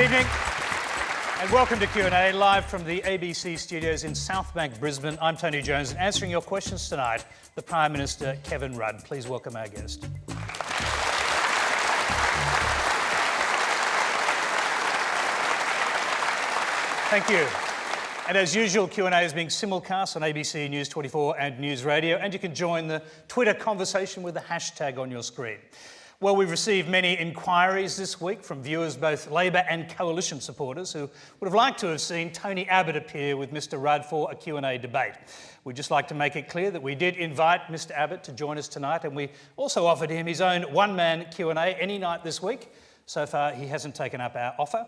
Good evening and welcome to Q&A live from the ABC studios in Southbank, Brisbane. I'm Tony Jones and answering your questions tonight, the Prime Minister, Kevin Rudd. Please welcome our guest. Thank you. And as usual, Q&A is being simulcast on ABC News 24 and News Radio, and you can join the Twitter conversation with the hashtag on your screen. Well, we've received many inquiries this week from viewers, both Labor and Coalition supporters, who would have liked to have seen Tony Abbott appear with Mr Rudd for a Q&A debate. We'd just like to make it clear that we did invite Mr Abbott to join us tonight, and we also offered him his own one-man Q&A any night this week. So far, he hasn't taken up our offer.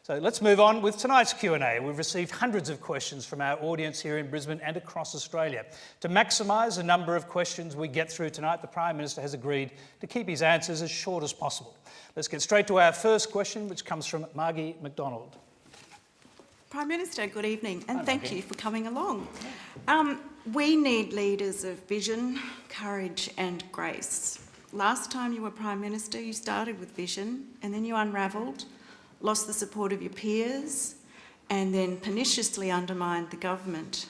So let's move on with tonight's Q&A. We've received hundreds of questions from our audience here in Brisbane and across Australia. To maximise the number of questions we get through tonight, the Prime Minister has agreed to keep his answers as short as possible. Let's get straight to our first question, which comes from Margie McDonald. Prime Minister, good evening, and thank you for coming along. We need leaders of vision, courage and grace. Last time you were Prime Minister, you started with vision and then you unravelled, lost the support of your peers, and then perniciously undermined the government.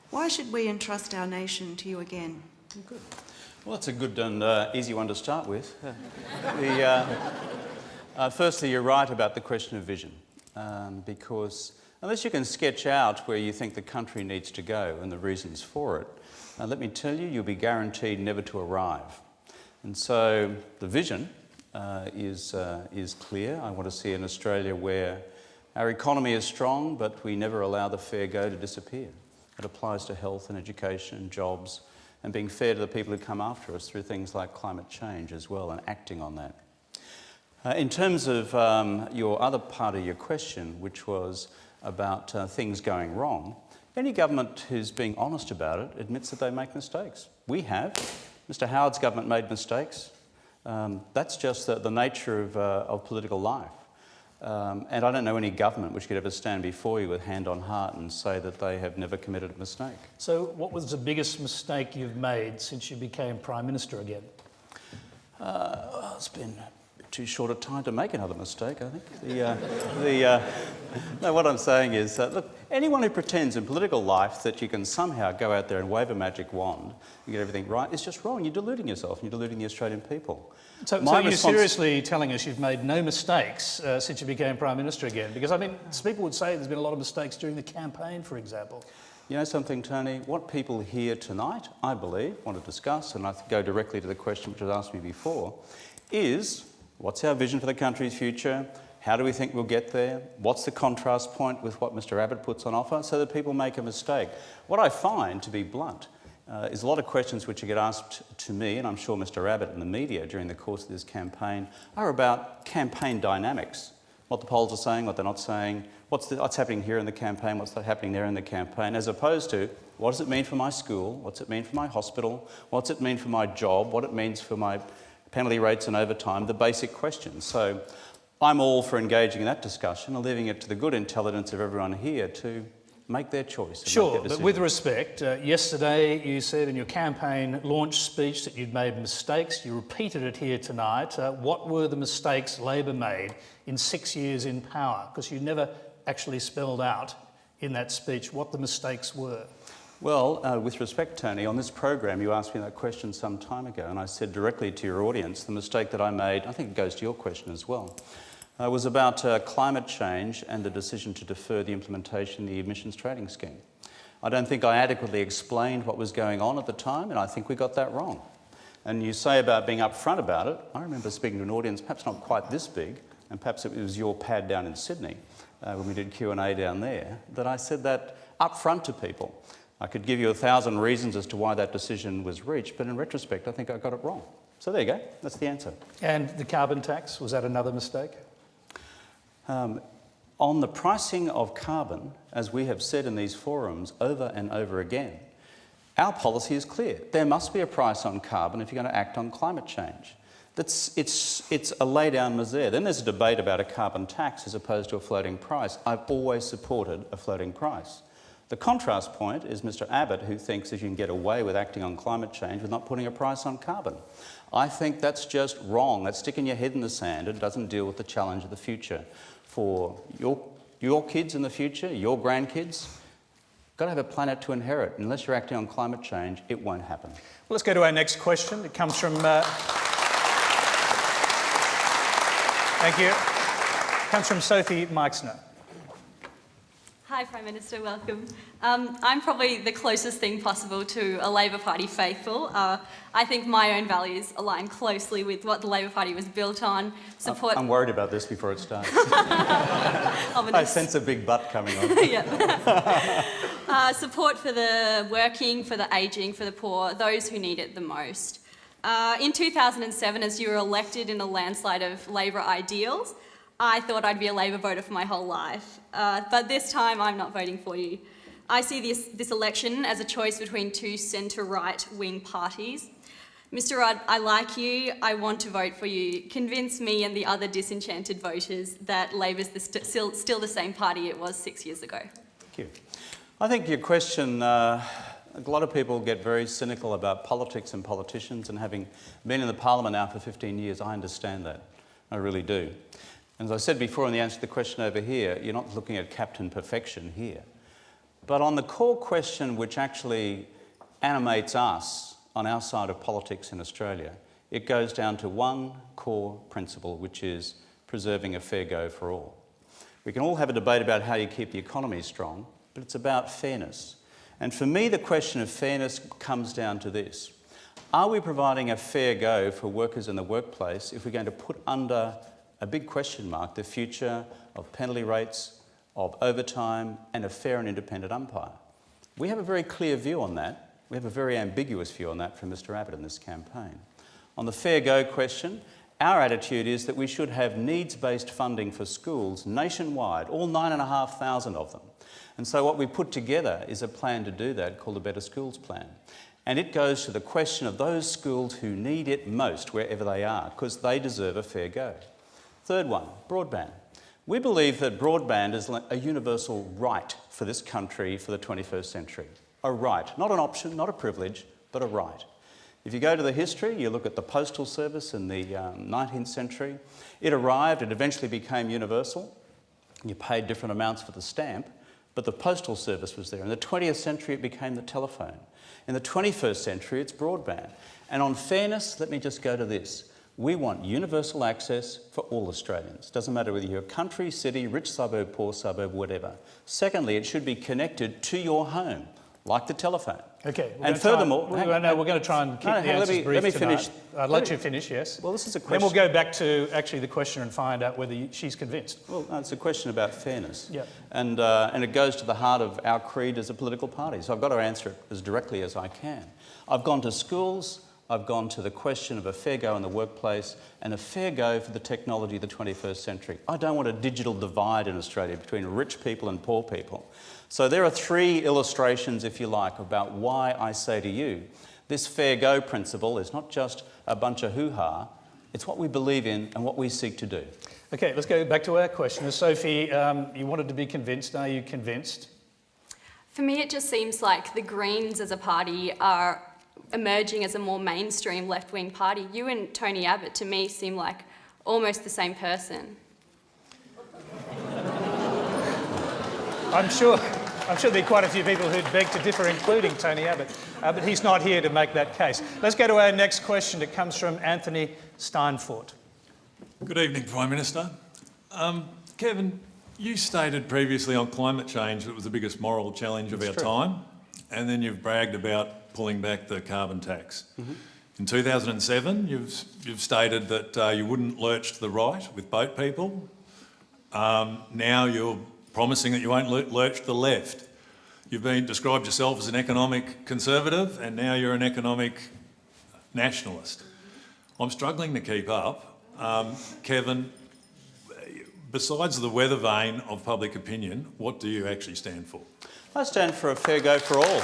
Why should we entrust our nation to you again? Good. Well, that's a good and easy one to start with. Firstly, you're right about the question of vision, because unless you can sketch out where you think the country needs to go and the reasons for it, let me tell you, you'll be guaranteed never to arrive. And so the vision is clear. I want to see an Australia where our economy is strong, but we never allow the fair go to disappear. It applies to health and education and jobs and being fair to the people who come after us through things like climate change as well and acting on that. In terms of your other part of your question, which was about things going wrong, any government who's being honest about it admits that they make mistakes. We have. Mr Howard's government made mistakes. That's just the nature of political life. And I don't know any government which could ever stand before you with hand on heart and say that they have never committed a mistake. So what was the biggest mistake you've made since you became Prime Minister again? It's been too short a time to make another mistake, I think. No, what I'm saying is, look, anyone who pretends in political life that you can somehow go out there and wave a magic wand and get everything right is just wrong. You're deluding yourself and you're deluding the Australian people. So you're seriously telling us you've made no mistakes since you became Prime Minister again? Because, I mean, people would say there's been a lot of mistakes during the campaign, for example. You know something, Tony? What people here tonight, I believe, want to discuss, and I go directly to the question which was asked me before, is what's our vision for the country's future? How do we think we'll get there? What's the contrast point with what Mr Abbott puts on offer so that people make a mistake? What I find, to be blunt, is a lot of questions which get asked to me, and I'm sure Mr Abbott and the media during the course of this campaign, are about campaign dynamics. What the polls are saying, what they're not saying, what's happening here in the campaign, what's happening there in the campaign, as opposed to what does it mean for my school, what's it mean for my hospital, what's it mean for my job, what it means for my penalty rates and overtime, the basic questions. So I'm all for engaging in that discussion and leaving it to the good intelligence of everyone here to make their choice. Sure, but with respect, yesterday you said in your campaign launch speech that you'd made mistakes. You repeated it here tonight. What were the mistakes Labor made in 6 years in power? Because you never actually spelled out in that speech what the mistakes were. Well, with respect, Tony, on this program you asked me that question some time ago and I said directly to your audience the mistake that I made, I think it goes to your question as well, was about climate change and the decision to defer the implementation of the emissions trading scheme. I don't think I adequately explained what was going on at the time and I think we got that wrong. And you say about being upfront about it, I remember speaking to an audience perhaps not quite this big, and perhaps it was your pad down in Sydney when we did Q&A down there, that I said that upfront to people. I could give you 1,000 reasons as to why that decision was reached, but in retrospect, I think I got it wrong. So there you go, that's the answer. And the carbon tax, was that another mistake? On the pricing of carbon, as we have said in these forums over and over again, our policy is clear. There must be a price on carbon if you're going to act on climate change. It's a lay-down misere. Then there's a debate about a carbon tax as opposed to a floating price. I've always supported a floating price. The contrast point is Mr Abbott, who thinks that you can get away with acting on climate change with not putting a price on carbon. I think that's just wrong. That's sticking your head in the sand. It doesn't deal with the challenge of the future for your kids in the future, your grandkids. Got to have a planet to inherit. Unless you're acting on climate change, it won't happen. Well, let's go to our next question. It comes from... Thank you. It comes from Sophie Meixner. Hi, Prime Minister, welcome. I'm probably the closest thing possible to a Labor Party faithful. I think my own values align closely with what the Labor Party was built on. I'm worried about this before it starts. I sense a big butt coming on. Yeah. Support for the working, for the ageing, for the poor, those who need it the most. In 2007, as you were elected in a landslide of Labor ideals, I thought I'd be a Labor voter for my whole life. But this time, I'm not voting for you. I see this election as a choice between two centre-right wing parties. Mr Rudd, I like you. I want to vote for you. Convince me and the other disenchanted voters that Labor's still the same party it was 6 years ago. Thank you. I think your question, a lot of people get very cynical about politics and politicians, and having been in the Parliament now for 15 years, I understand that. I really do. And as I said before in the answer to the question over here, you're not looking at Captain Perfection here. But on the core question which actually animates us on our side of politics in Australia, it goes down to one core principle, which is preserving a fair go for all. We can all have a debate about how you keep the economy strong, but it's about fairness. And for me, the question of fairness comes down to this. Are we providing a fair go for workers in the workplace if we're going to put under a big question mark the future of penalty rates, of overtime, and a fair and independent umpire? We have a very clear view on that. We have a very ambiguous view on that from Mr Abbott in this campaign. On the fair go question, our attitude is that we should have needs-based funding for schools nationwide, all 9,500 of them. And so what we put together is a plan to do that called the Better Schools Plan. And it goes to the question of those schools who need it most wherever they are, because they deserve a fair go. Third one, broadband. We believe that broadband is a universal right for this country for the 21st century. A right, not an option, not a privilege, but a right. If you go to the history, you look at the postal service in the 19th century, it arrived, it eventually became universal. You paid different amounts for the stamp, but the postal service was there. In the 20th century, it became the telephone. In the 21st century, it's broadband. And on fairness, let me just go to this. We want universal access for all Australians. Doesn't matter whether you're a country, city, rich suburb, poor suburb, whatever. Secondly, it should be connected to your home, like the telephone. Okay. And furthermore... We're going to try and keep the answers brief tonight. Finish. I'd let you finish, yes. Well, this is a question... Then we'll go back to actually the question and find out whether she's convinced. Well, it's a question about fairness. Yep. And it goes to the heart of our creed as a political party. So I've got to answer it as directly as I can. I've gone to schools, I've gone to the question of a fair go in the workplace and a fair go for the technology of the 21st century. I don't want a digital divide in Australia between rich people and poor people. So there are three illustrations, if you like, about why I say to you, this fair go principle is not just a bunch of hoo-ha, it's what we believe in and what we seek to do. Okay, let's go back to our question. Sophie, you wanted to be convinced. Are you convinced? For me, it just seems like the Greens as a party are emerging as a more mainstream left-wing party. You and Tony Abbott, to me, seem like almost the same person. I'm sure there'd be quite a few people who'd beg to differ, including Tony Abbott, but he's not here to make that case. Let's go to our next question. It comes from Anthony Steinfort. Good evening, Prime Minister. Kevin, you stated previously on climate change that it was the biggest moral challenge of our time, and then you've bragged about pulling back the carbon tax. Mm-hmm. In 2007, you've stated that you wouldn't lurch to the right with boat people. Now you're promising that you won't lurch to the left. You've described yourself as an economic conservative, and now you're an economic nationalist. I'm struggling to keep up. Kevin, besides the weather vane of public opinion, what do you actually stand for? I stand for a fair go for all.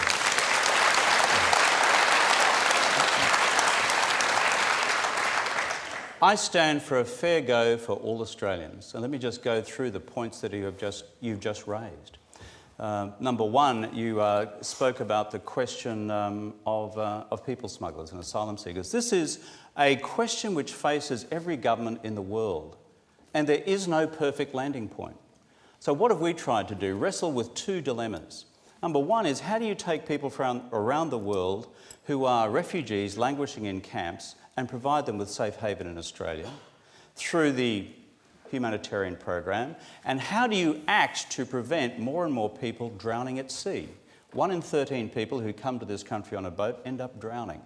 I stand for a fair go for all Australians. And let me just go through the points that you've just raised. Number one, you spoke about the question of people smugglers and asylum seekers. This is a question which faces every government in the world. and there is no perfect landing point. So what have we tried to do? Wrestle with two dilemmas. Number one is, how do you take people from around the world who are refugees languishing in camps and provide them with safe haven in Australia through the humanitarian program? And how do you act to prevent more and more people drowning at sea? 1 in 13 people who come to this country on a boat end up drowning.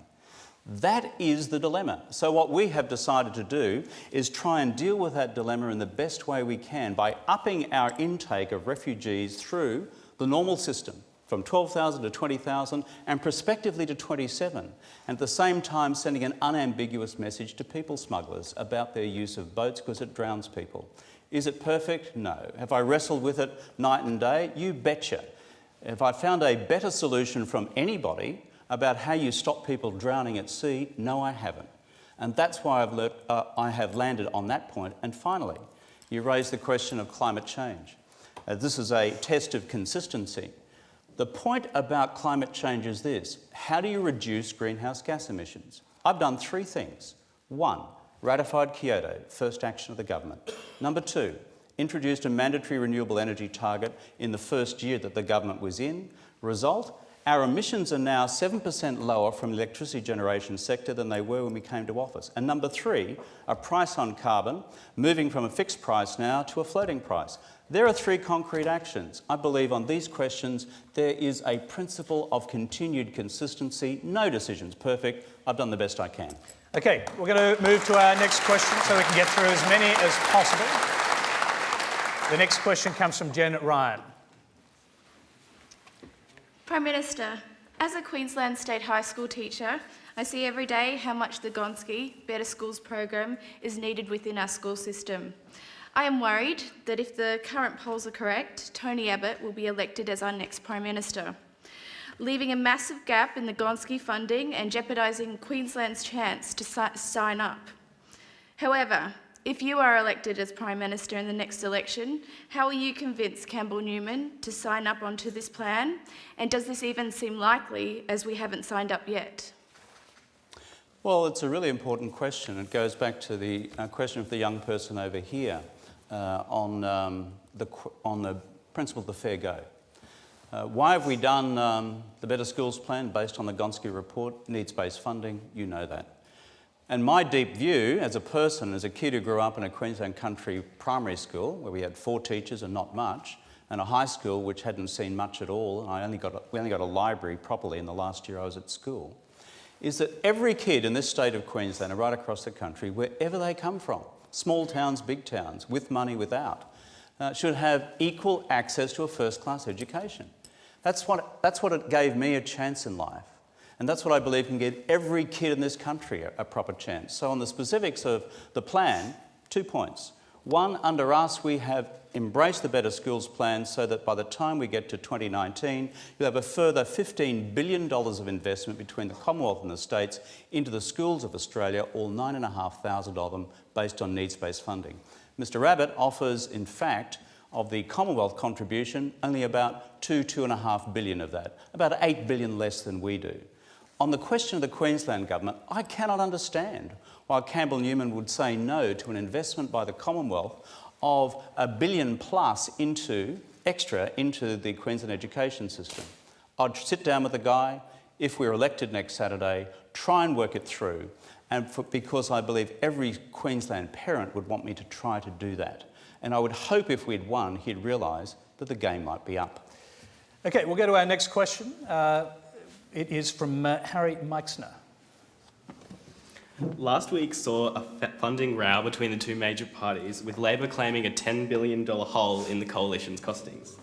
That is the dilemma. So what we have decided to do is try and deal with that dilemma in the best way we can by upping our intake of refugees through the normal system, from 12,000 to 20,000 and prospectively to 27, and at the same time sending an unambiguous message to people smugglers about their use of boats because it drowns people. Is it perfect? No. Have I wrestled with it night and day? You betcha. Have I found a better solution from anybody about how you stop people drowning at sea? No, I haven't. And that's why I have landed on that point. And finally, you raised the question of climate change. This is a test of consistency. The point about climate change is this: how do you reduce greenhouse gas emissions? I've done 3 things. 1, ratified Kyoto, first action of the government. Number 2, introduced a mandatory renewable energy target in the first year that the government was in. Result, our emissions are now 7% lower from the electricity generation sector than they were when we came to office. And number 3, a price on carbon, moving from a fixed price now to a floating price. There are 3 concrete actions. I believe on these questions there is a principle of continued consistency. No decision's perfect. I've done the best I can. Okay, we're going to move to our next question so we can get through as many as possible. The next question comes from Jen Ryan. Prime Minister, as a Queensland State High School teacher, I see every day how much the Gonski Better Schools program is needed within our school system. I am worried that if the current polls are correct, Tony Abbott will be elected as our next Prime Minister, leaving a massive gap in the Gonski funding and jeopardising Queensland's chance to sign up. However, if you are elected as Prime Minister in the next election, how will you convince Campbell Newman to sign up onto this plan? And does this even seem likely, as we haven't signed up yet? Well, it's a really important question. It goes back to the question of the young person over here on the principle of the fair go. Why have we done the Better Schools plan based on the Gonski report? Needs-based funding, you know that. And my deep view as a person, as a kid who grew up in a Queensland country primary school where we had 4 teachers and not much, and a high school which hadn't seen much at all, and we only got a library properly in the last year I was at school, is that every kid in this state of Queensland and right across the country, wherever they come from, small towns, big towns, with money, without, should have equal access to a first-class education. That's what it gave me a chance in life. And that's what I believe can get every kid in this country a proper chance. So on the specifics of the plan, 2 points. 1, under us, we have embraced the Better Schools plan so that by the time we get to 2019, you'll have a further $15 billion of investment between the Commonwealth and the states into the schools of Australia, all 9,500 of them based on needs-based funding. Mr Abbott offers, in fact, of the Commonwealth contribution, only about $2.5 billion of that, about $8 billion less than we do. On the question of the Queensland Government, I cannot understand why Campbell Newman would say no to an investment by the Commonwealth of $1 billion plus extra into the Queensland education system. I'd sit down with the guy, if we're elected next Saturday, try and work it through, because I believe every Queensland parent would want me to try to do that. And I would hope if we'd won, he'd realise that the game might be up. Okay, we'll go to our next question. It is from Harry Meixner. Last week saw a funding row between the 2 major parties, with Labor claiming a $10 billion hole in the coalition's costings.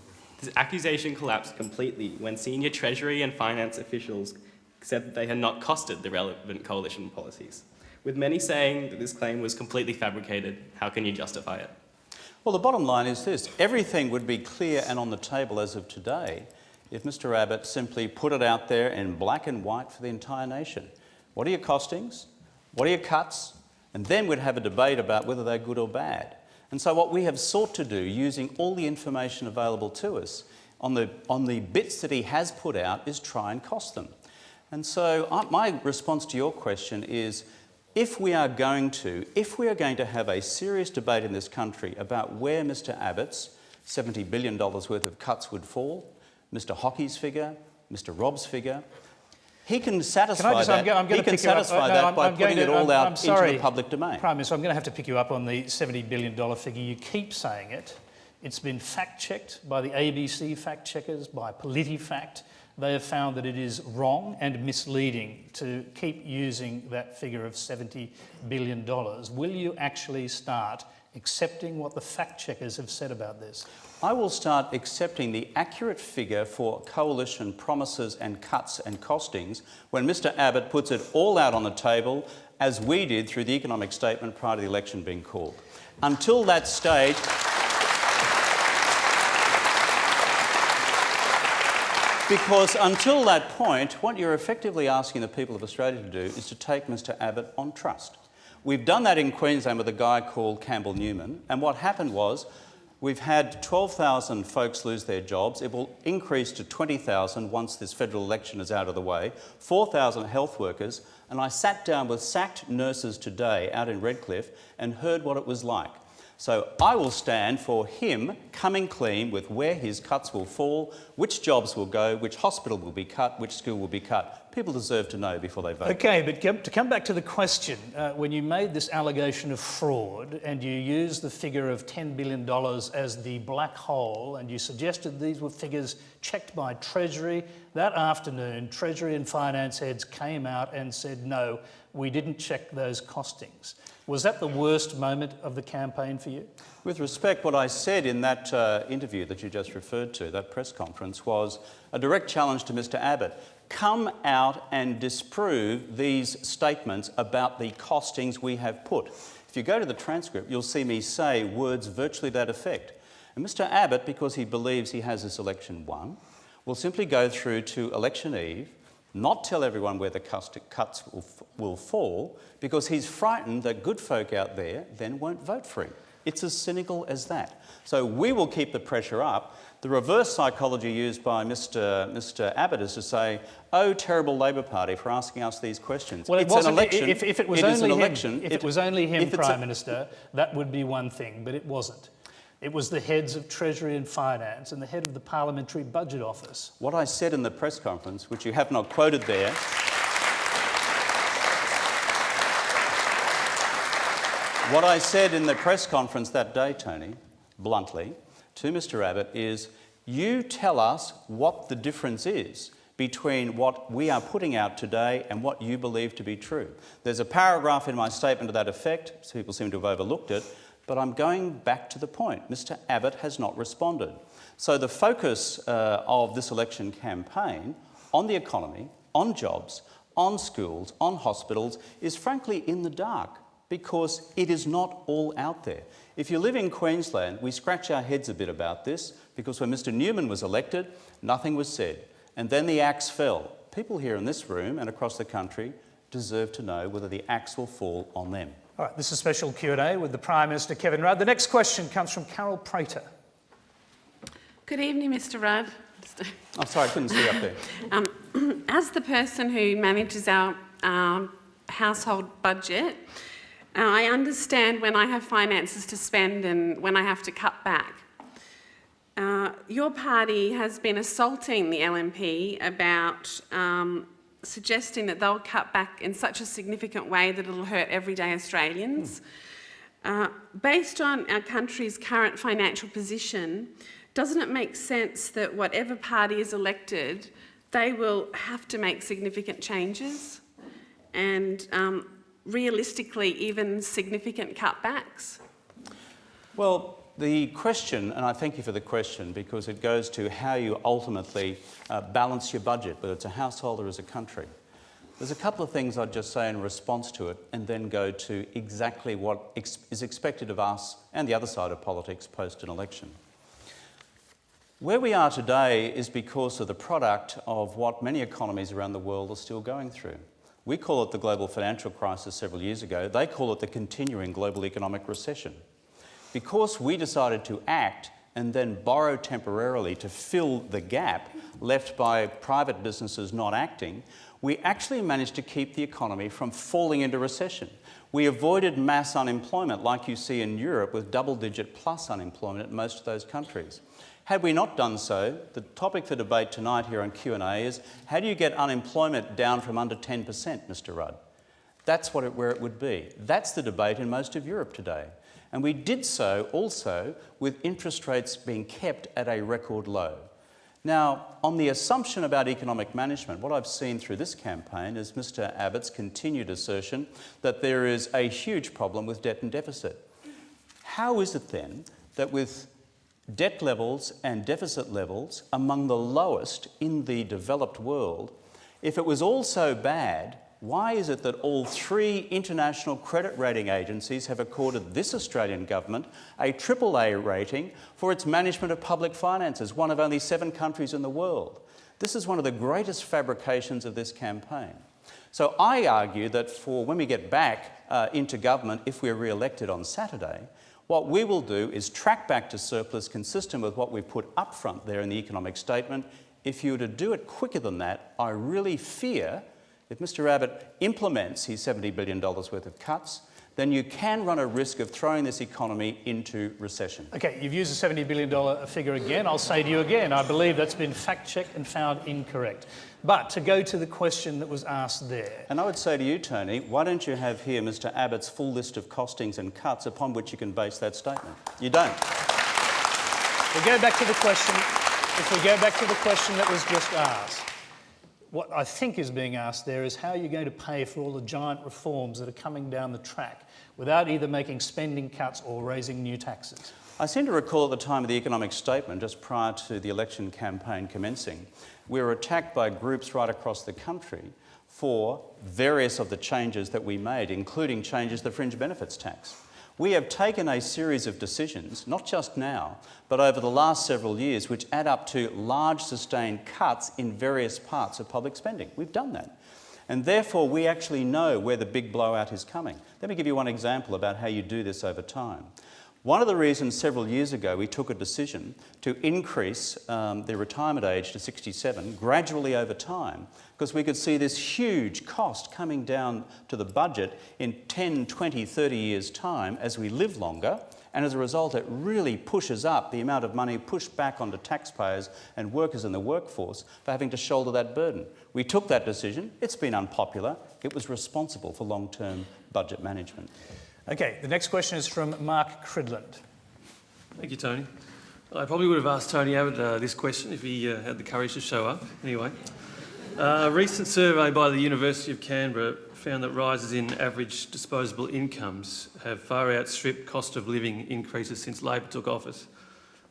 This accusation collapsed completely when senior Treasury and finance officials said that they had not costed the relevant coalition policies. With many saying that this claim was completely fabricated, how can you justify it? Well, the bottom line is this: everything would be clear and on the table as of today if Mr Abbott simply put it out there in black and white for the entire nation. What are your costings? What are your cuts? And then we'd have a debate about whether they're good or bad. And so what we have sought to do, using all the information available to us on the bits that he has put out, is try and cost them. And so my response to your question is, if we are going to have a serious debate in this country about where Mr Abbott's $70 billion worth of cuts would fall, Mr Hockey's figure, Mr Rob's figure, he can satisfy that by putting it all out into the public domain. Prime Minister, I'm going to have to pick you up on the $70 billion figure. You keep saying it. It's been fact-checked by the ABC fact-checkers, by PolitiFact. They have found that it is wrong and misleading to keep using that figure of $70 billion. Will you actually start accepting what the fact-checkers have said about this? I will start accepting the accurate figure for coalition promises and cuts and costings when Mr Abbott puts it all out on the table, as we did through the economic statement prior to the election being called. Until that stage... Because until that point, what you're effectively asking the people of Australia to do is to take Mr Abbott on trust. We've done that in Queensland with a guy called Campbell Newman, and what happened was we've had 12,000 folks lose their jobs. It will increase to 20,000 once this federal election is out of the way, 4,000 health workers, and I sat down with sacked nurses today out in Redcliffe and heard what it was like. So I will stand for him coming clean with where his cuts will fall, which jobs will go, which hospital will be cut, which school will be cut. People deserve to know before they vote. OK, but to come back to the question, when you made this allegation of fraud and you used the figure of $10 billion as the black hole and you suggested these were figures checked by Treasury, that afternoon Treasury and finance heads came out and said, no, we didn't check those costings. Was that the worst moment of the campaign for you? With respect, what I said in that interview that you just referred to, that press conference, was a direct challenge to Mr Abbott. Come out and disprove these statements about the costings we have put. If you go to the transcript, you'll see me say words virtually to that effect. And Mr Abbott, because he believes he has this election won, will simply go through to election eve, not tell everyone where the cuts will fall, because he's frightened that good folk out there then won't vote for him. It's as cynical as that. So we will keep the pressure up. The reverse psychology used by Mr Abbott is to say, oh, terrible Labor Party for asking us these questions. Well, it's an election. If it was only him, Prime Minister, that would be one thing, but it wasn't. It was the heads of Treasury and Finance and the head of the Parliamentary Budget Office. What I said in the press conference, which you have not quoted there, what I said in the press conference that day, Tony, bluntly, to Mr Abbott is, you tell us what the difference is between what we are putting out today and what you believe to be true. There's a paragraph in my statement to that effect, so people seem to have overlooked it, but I'm going back to the point. Mr Abbott has not responded. So the focus of this election campaign on the economy, on jobs, on schools, on hospitals, is frankly in the dark because it is not all out there. If you live in Queensland, we scratch our heads a bit about this because when Mr Newman was elected, nothing was said. And then the axe fell. People here in this room and across the country deserve to know whether the axe will fall on them. All right, this is special Q&A with the Prime Minister, Kevin Rudd. The next question comes from Carol Prater. Good evening, Mr Rudd. I'm sorry, I couldn't see up there. As the person who manages our household budget, I understand when I have finances to spend and when I have to cut back. Your party has been assaulting the LNP about suggesting that they'll cut back in such a significant way that it'll hurt everyday Australians. Based on our country's current financial position, doesn't it make sense that whatever party is elected, they will have to make significant changes and realistically even significant cutbacks? Well, the question, and I thank you for the question because it goes to how you ultimately balance your budget, whether it's a household or as a country. There's a couple of things I'd just say in response to it and then go to exactly what is expected of us and the other side of politics post an election. Where we are today is because of the product of what many economies around the world are still going through. We call it the global financial crisis several years ago. They call it the continuing global economic recession. Because we decided to act and then borrow temporarily to fill the gap left by private businesses not acting, we actually managed to keep the economy from falling into recession. We avoided mass unemployment like you see in Europe with double-digit plus unemployment in most of those countries. Had we not done so, the topic for debate tonight here on Q&A is, how do you get unemployment down from under 10%, Mr Rudd? That's where it would be. That's the debate in most of Europe today. And we did so also with interest rates being kept at a record low. Now, on the assumption about economic management, what I've seen through this campaign is Mr Abbott's continued assertion that there is a huge problem with debt and deficit. How is it then that with debt levels and deficit levels among the lowest in the developed world, if it was all so bad, why is it that all three international credit rating agencies have accorded this Australian government a AAA rating for its management of public finances, one of only 7 countries in the world? This is one of the greatest fabrications of this campaign. So I argue that for when we get back into government, if we're re-elected on Saturday, what we will do is track back to surplus consistent with what we've put up front there in the economic statement. If you were to do it quicker than that, I really fear if Mr Abbott implements his $70 billion worth of cuts, then you can run a risk of throwing this economy into recession. Okay, you've used the $70 billion figure again. I'll say to you again, I believe that's been fact-checked and found incorrect. But to go to the question that was asked there. And I would say to you, Tony, why don't you have here Mr Abbott's full list of costings and cuts upon which you can base that statement? You don't. We'll go back to the question. If we go back to the question that was just asked, what I think is being asked there is how you're going to pay for all the giant reforms that are coming down the track without either making spending cuts or raising new taxes. I seem to recall at the time of the economic statement, just prior to the election campaign commencing, we were attacked by groups right across the country for various of the changes that we made, including changes to the fringe benefits tax. We have taken a series of decisions, not just now, but over the last several years, which add up to large sustained cuts in various parts of public spending. We've done that. And therefore, we actually know where the big blowout is coming. Let me give you one example about how you do this over time. One of the reasons several years ago we took a decision to increase the retirement age to 67 gradually over time, because we could see this huge cost coming down to the budget in 10, 20, 30 years' time as we live longer, and as a result it really pushes up the amount of money pushed back onto taxpayers and workers in the workforce for having to shoulder that burden. We took that decision. It's been unpopular. It was responsible for long-term budget management. Okay, the next question is from Mark Cridland. Thank you, Tony. I probably would have asked Tony Abbott this question if he had the courage to show up. Anyway, a recent survey by the University of Canberra found that rises in average disposable incomes have far outstripped cost of living increases since Labor took office.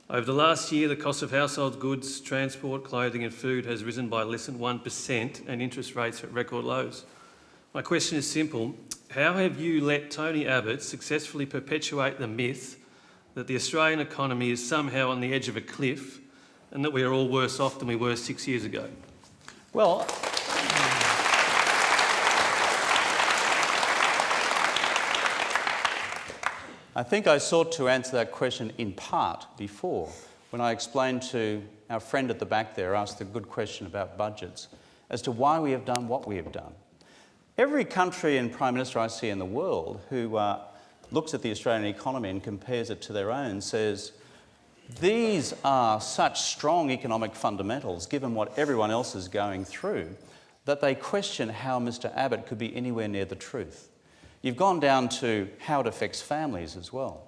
Over the last year, the cost of household goods, transport, clothing and food has risen by less than 1% and interest rates are at record lows. My question is simple. How have you let Tony Abbott successfully perpetuate the myth that the Australian economy is somehow on the edge of a cliff and that we are all worse off than we were 6 years ago? Well, I think I sought to answer that question in part before when I explained to our friend at the back there, asked a good question about budgets, as to why we have done what we have done. Every country and Prime Minister I see in the world who looks at the Australian economy and compares it to their own says, these are such strong economic fundamentals, given what everyone else is going through, that they question how Mr Abbott could be anywhere near the truth. You've gone down to how it affects families as well.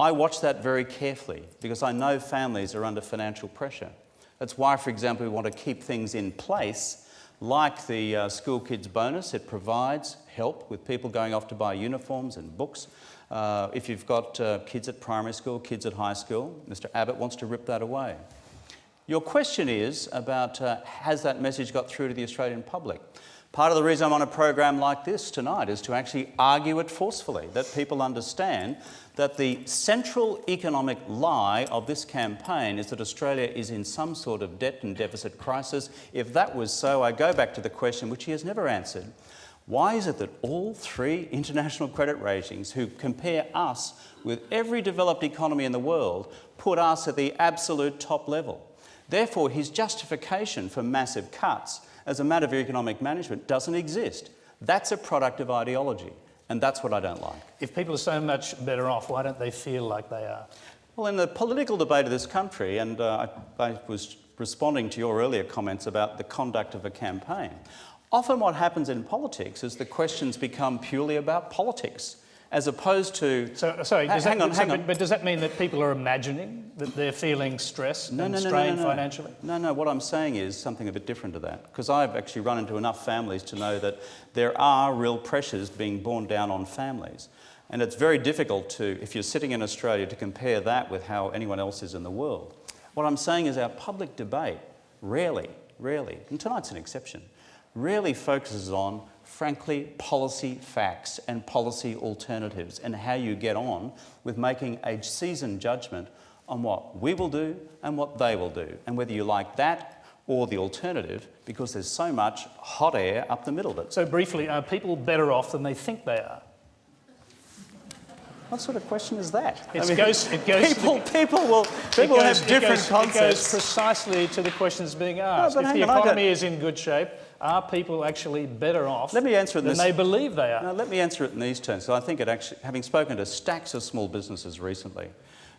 I watch that very carefully because I know families are under financial pressure. That's why, for example, we want to keep things in place like the school kids bonus. It provides help with people going off to buy uniforms and books. If you've got kids at primary school, kids at high school, Mr Abbott wants to rip that away. Your question is about has that message got through to the Australian public? Part of the reason I'm on a program like this tonight is to actually argue it forcefully, that people understand that the central economic lie of this campaign is that Australia is in some sort of debt and deficit crisis. If that was so, I go back to the question which he has never answered. Why is it that all three international credit ratings who compare us with every developed economy in the world put us at the absolute top level? Therefore, his justification for massive cuts as a matter of economic management doesn't exist. That's a product of ideology, and that's what I don't like. If people are so much better off, why don't they feel like they are? Well, in the political debate of this country, and I was responding to your earlier comments about the conduct of a campaign, often what happens in politics is the questions become purely about politics, as opposed to... Sorry, hang on. But does that mean that people are imagining that they're feeling stressed and strained financially? No, what I'm saying is something a bit different to that, because I've actually run into enough families to know that there are real pressures being borne down on families. And it's very difficult to, if you're sitting in Australia, to compare that with how anyone else is in the world. What I'm saying is our public debate rarely, and tonight's an exception, rarely focuses on, frankly, policy facts and policy alternatives and how you get on with making a seasoned judgment on what we will do and what they will do, and whether you like that or the alternative, because there's so much hot air up the middle of it. So briefly, are people better off than they think they are? What sort of question is that? People will have different concepts. It goes precisely to the questions being asked. If the economy is in good shape, are people actually better off than they believe they are? No, let me answer it in these terms. So I think it actually, having spoken to stacks of small businesses recently,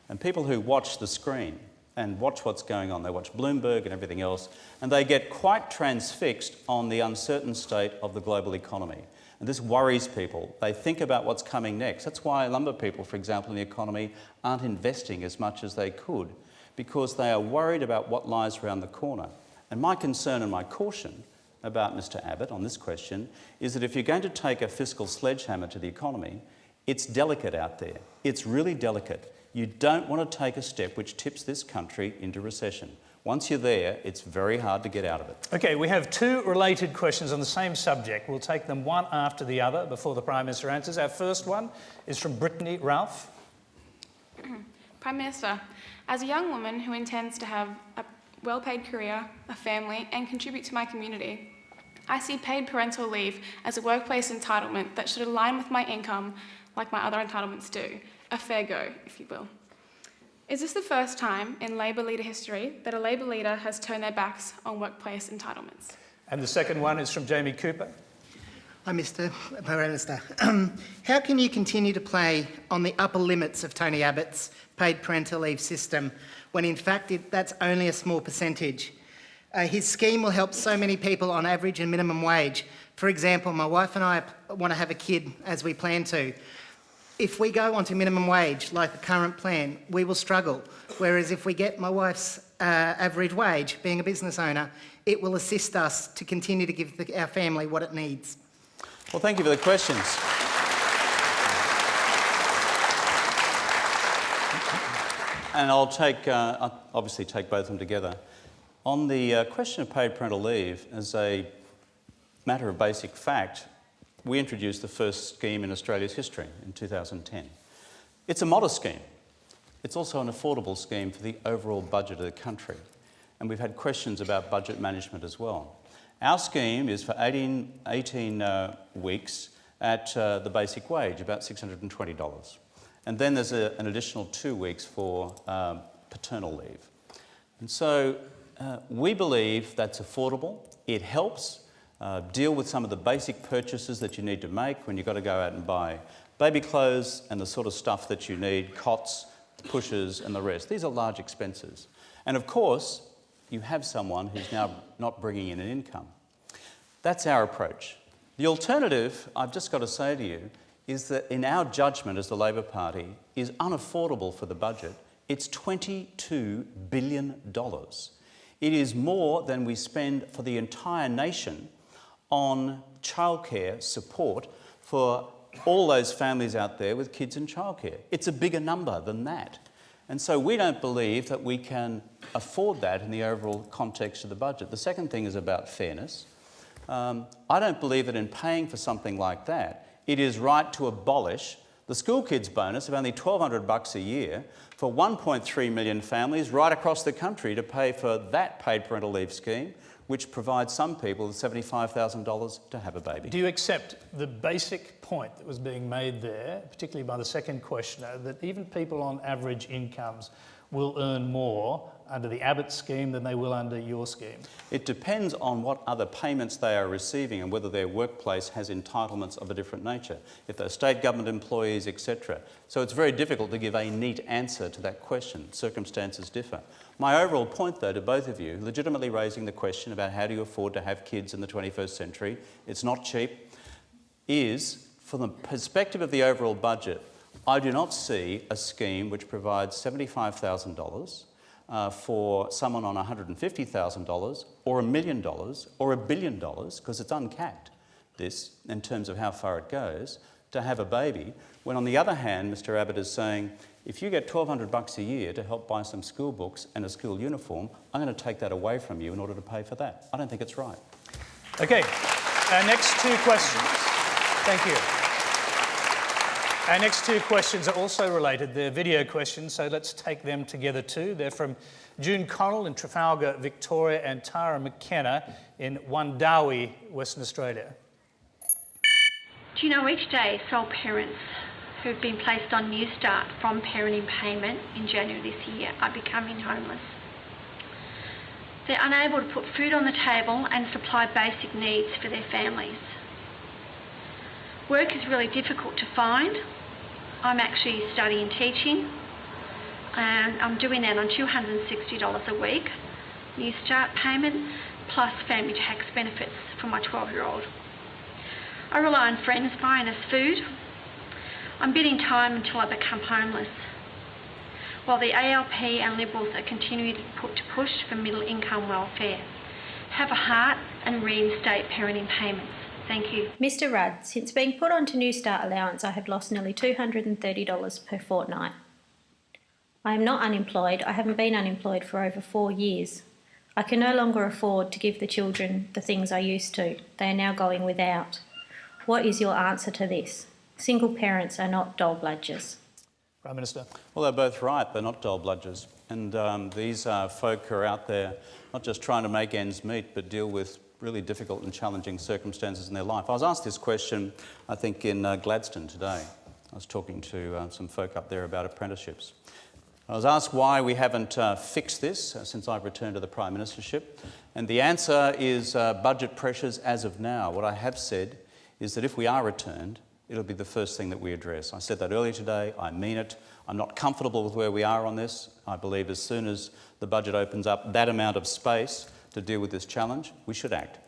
and people who watch the screen and watch what's going on, they watch Bloomberg and everything else, and they get quite transfixed on the uncertain state of the global economy. And this worries people. They think about what's coming next. That's why lumber people, for example, in the economy aren't investing as much as they could, because they are worried about what lies around the corner. And my concern and my caution about Mr. Abbott on this question is that if you're going to take a fiscal sledgehammer to the economy, it's delicate out there. It's really delicate. You don't want to take a step which tips this country into recession. Once you're there, it's very hard to get out of it. Okay, we have two related questions on the same subject. We'll take them one after the other before the Prime Minister answers. Our first one is from Brittany Ralph. Prime Minister, as a young woman who intends to have a well-paid career, a family, and contribute to my community, I see paid parental leave as a workplace entitlement that should align with my income like my other entitlements do. A fair go, if you will. Is this the first time in Labor leader history that a Labor leader has turned their backs on workplace entitlements? And the second one is from Jamie Cooper. Hi, Mr. Prime Minister. How can you continue to play on the upper limits of Tony Abbott's paid parental leave system when in fact that's only a small percentage? His scheme will help so many people on average and minimum wage. For example, my wife and I want to have a kid as we plan to. If we go onto minimum wage, like the current plan, we will struggle. Whereas if we get my wife's average wage, being a business owner, it will assist us to continue to give our family what it needs. Well, thank you for the questions. And I'll obviously take both of them together. On the question of paid parental leave, as a matter of basic fact, we introduced the first scheme in Australia's history in 2010. It's a modest scheme. It's also an affordable scheme for the overall budget of the country. And we've had questions about budget management as well. Our scheme is for 18 weeks at the basic wage, about $620. And then there's an additional 2 weeks for paternal leave. And so we believe that's affordable. It helps deal with some of the basic purchases that you need to make when you've got to go out and buy baby clothes and the sort of stuff that you need, cots, pushers and the rest. These are large expenses. And of course, you have someone who's now not bringing in an income. That's our approach. The alternative, I've just got to say to you, is that in our judgment as the Labor Party is unaffordable for the budget. It's $22 billion. It is more than we spend for the entire nation on childcare support for all those families out there with kids in childcare. It's a bigger number than that. And so we don't believe that we can afford that in the overall context of the budget. The second thing is about fairness. I don't believe that in paying for something like that, it is right to abolish the school kids bonus of only $1,200 a year for 1.3 million families right across the country to pay for that paid parental leave scheme, which provides some people with $75,000 to have a baby. Do you accept the basic point that was being made there, particularly by the second questioner, that even people on average incomes will earn more under the Abbott scheme than they will under your scheme? It depends on what other payments they are receiving and whether their workplace has entitlements of a different nature, if they're state government employees, etc. So it's very difficult to give a neat answer to that question. Circumstances differ. My overall point, though, to both of you, legitimately raising the question about how do you afford to have kids in the 21st century, it's not cheap, is, from the perspective of the overall budget, I do not see a scheme which provides $75,000 for someone on $150,000 or $1 million or $1 billion, because it's uncapped, this, in terms of how far it goes, to have a baby, when on the other hand, Mr Abbott is saying, if you get $1,200 a year to help buy some school books and a school uniform, I'm going to take that away from you in order to pay for that. I don't think it's right. Okay, our next two questions. Thank you. Our next two questions are also related. They're video questions, so let's take them together too. They're from June Connell in Trafalgar, Victoria, and Tara McKenna in Wandawi, Western Australia. Do you know each day sole parents who've been placed on New Start from parenting payment in January this year are becoming homeless? They're unable to put food on the table and supply basic needs for their families. Work is really difficult to find. I'm actually studying teaching and I'm doing that on $260 a week, New Start payment, plus family tax benefits for my 12-year-old. I rely on friends buying us food. I'm bidding time until I become homeless, while the ALP and Liberals are continuing to push for middle income welfare. Have a heart and reinstate parenting payments. Thank you. Mr Rudd, since being put onto New Start allowance, I have lost nearly $230 per fortnight. I am not unemployed. I haven't been unemployed for over 4 years. I can no longer afford to give the children the things I used to. They are now going without. What is your answer to this? Single parents are not dole bludgers. Prime Minister. Well, they're both right. They're not dole bludgers. And these folk who are out there not just trying to make ends meet, but deal with really difficult and challenging circumstances in their life. I was asked this question, I think, in Gladstone today. I was talking to some folk up there about apprenticeships. I was asked why we haven't fixed this since I've returned to the Prime Ministership. And the answer is budget pressures as of now. What I have said is that if we are returned, it'll be the first thing that we address. I said that earlier today, I mean it. I'm not comfortable with where we are on this. I believe as soon as the budget opens up that amount of space to deal with this challenge, we should act.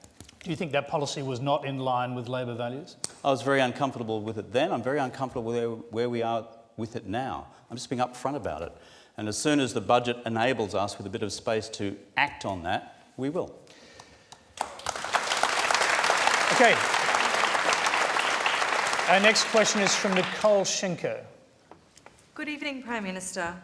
Do you think that policy was not in line with Labor values? I was very uncomfortable with it then. I'm very uncomfortable with where we are with it now. I'm just being upfront about it. And as soon as the budget enables us with a bit of space to act on that, we will. Okay. Our next question is from Nicole Schinker. Good evening, Prime Minister.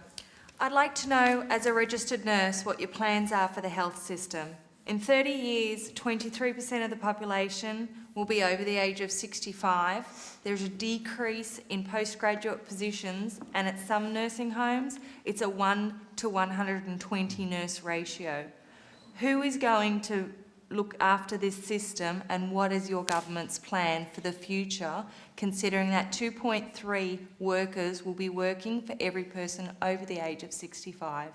I'd like to know, as a registered nurse, what your plans are for the health system. In 30 years, 23% of the population will be over the age of 65. There's a decrease in postgraduate positions, and at some nursing homes, it's a 1 to 120 nurse ratio. Who is going to look after this system, and what is your government's plan for the future, considering that 2.3 workers will be working for every person over the age of 65?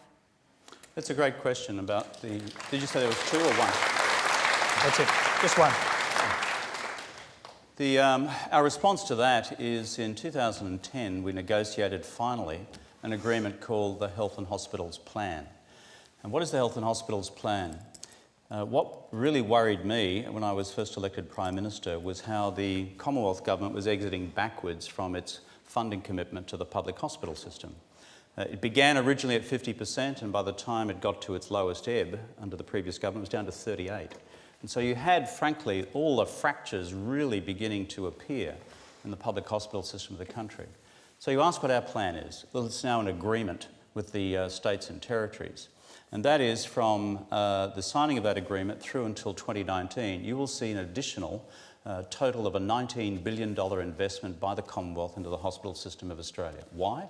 That's a great question about the... Did you say there was two or one? That's it, just one. Our response to that is in 2010 we negotiated finally an agreement called the Health and Hospitals Plan. And what is the Health and Hospitals Plan? What really worried me when I was first elected Prime Minister was how the Commonwealth Government was exiting backwards from its funding commitment to the public hospital system. It began originally at 50%, and by the time it got to its lowest ebb under the previous government, it was down to 38%. And so you had, frankly, all the fractures really beginning to appear in the public hospital system of the country. So you ask what our plan is. Well, it's now an agreement with the states and territories. And that is from the signing of that agreement through until 2019, you will see an additional total of a $19 billion investment by the Commonwealth into the hospital system of Australia. Why?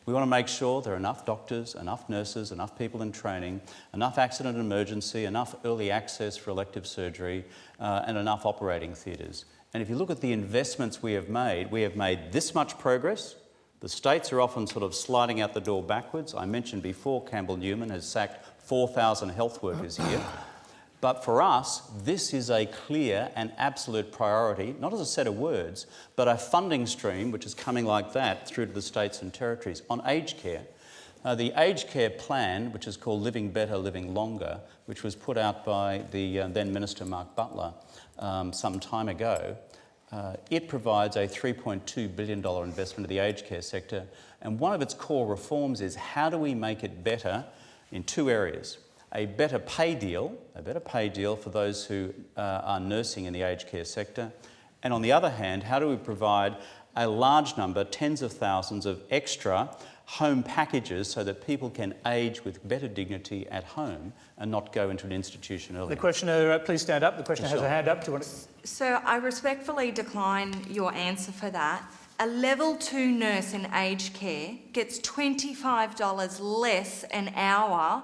We want to make sure there are enough doctors, enough nurses, enough people in training, enough accident and emergency, enough early access for elective surgery, and enough operating theatres. And if you look at the investments we have made this much progress. The states are often sort of sliding out the door backwards. I mentioned before Campbell Newman has sacked 4,000 health workers here. But for us, this is a clear and absolute priority, not as a set of words, but a funding stream which is coming like that through to the states and territories. On aged care, the aged care plan, which is called Living Better, Living Longer, which was put out by the then Minister Mark Butler some time ago, it provides a $3.2 billion investment in the aged care sector. And one of its core reforms is how do we make it better in two areas? A better pay deal for those who are nursing in the aged care sector. And on the other hand, how do we provide a large number, tens of thousands of extra home packages so that people can age with better dignity at home and not go into an institution earlier. The questioner, please stand up. The questioner has a hand up. So I respectfully decline your answer for that. A level 2 nurse in aged care gets $25 less an hour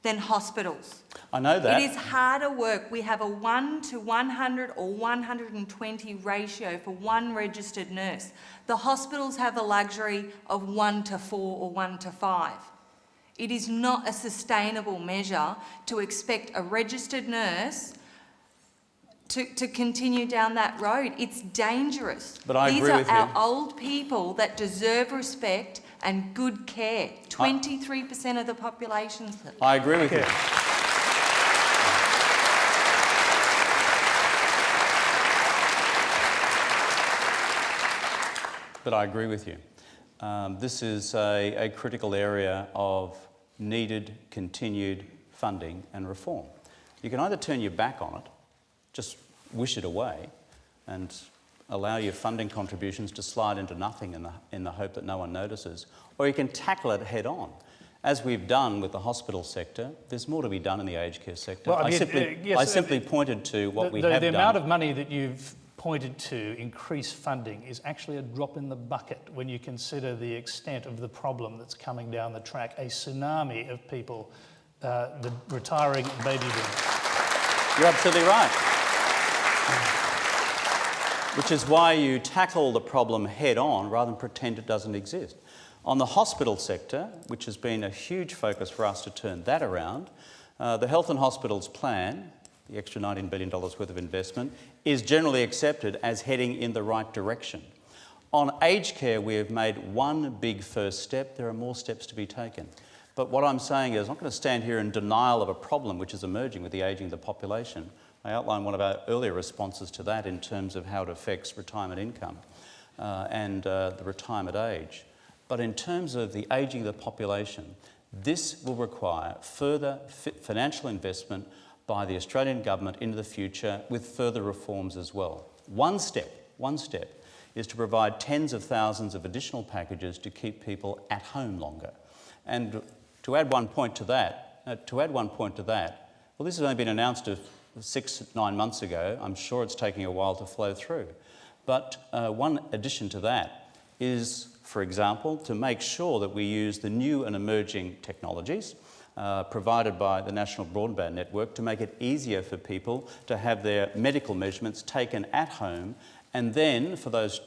than hospitals. I know that. It is harder work. We have a 1 to 100 or 120 ratio for one registered nurse. The hospitals have the luxury of 1 to 4 or 1 to 5. It is not a sustainable measure to expect a registered nurse to continue down that road. It's dangerous. But I agree with you. These are our old people that deserve respect and good care. 23% of the population. I agree with you. But I agree with you. This is a critical area of needed continued funding and reform. You can either turn your back on it, just wish it away, and allow your funding contributions to slide into nothing in the hope that no one notices, or you can tackle it head on. As we've done with the hospital sector, there's more to be done in the aged care sector. Well, I simply pointed to what we have done. The amount of money that you've pointed to increase funding is actually a drop in the bucket when you consider the extent of the problem that's coming down the track, a tsunami of people, the retiring baby boomers. You're absolutely right. Which is why you tackle the problem head on rather than pretend it doesn't exist. On the hospital sector, which has been a huge focus for us to turn that around, the Health and Hospitals Plan, the extra $19 billion worth of investment, is generally accepted as heading in the right direction. On aged care, we have made one big first step. There are more steps to be taken. But what I'm saying is I'm not going to stand here in denial of a problem which is emerging with the ageing of the population. I outlined one of our earlier responses to that in terms of how it affects retirement income and the retirement age. But in terms of the ageing of the population, this will require further financial investment by the Australian government into the future with further reforms as well. One step is to provide tens of thousands of additional packages to keep people at home longer. And to add one point to that, well, this has only been announced 6-9 months ago. I'm sure it's taking a while to flow through. But one addition to that is, for example, to make sure that we use the new and emerging technologies provided by the National Broadband Network to make it easier for people to have their medical measurements taken at home, and then for those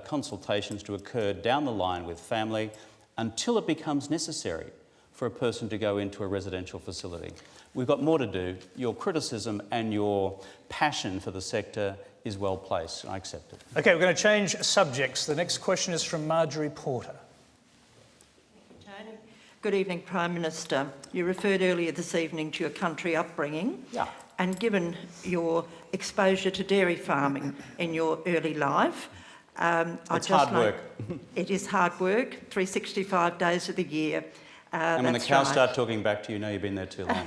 consultations to occur down the line with family until it becomes necessary for a person to go into a residential facility. We've got more to do. Your criticism and your passion for the sector is well placed. I accept it. Okay, we're going to change subjects. The next question is from Marjorie Porter. Tony. Good evening, Prime Minister. You referred earlier this evening to your country upbringing. Yeah. And given your exposure to dairy farming in your early life, it's hard work. It is hard work, 365 days of the year. And when the cows start talking back to you, you know you've been there too long.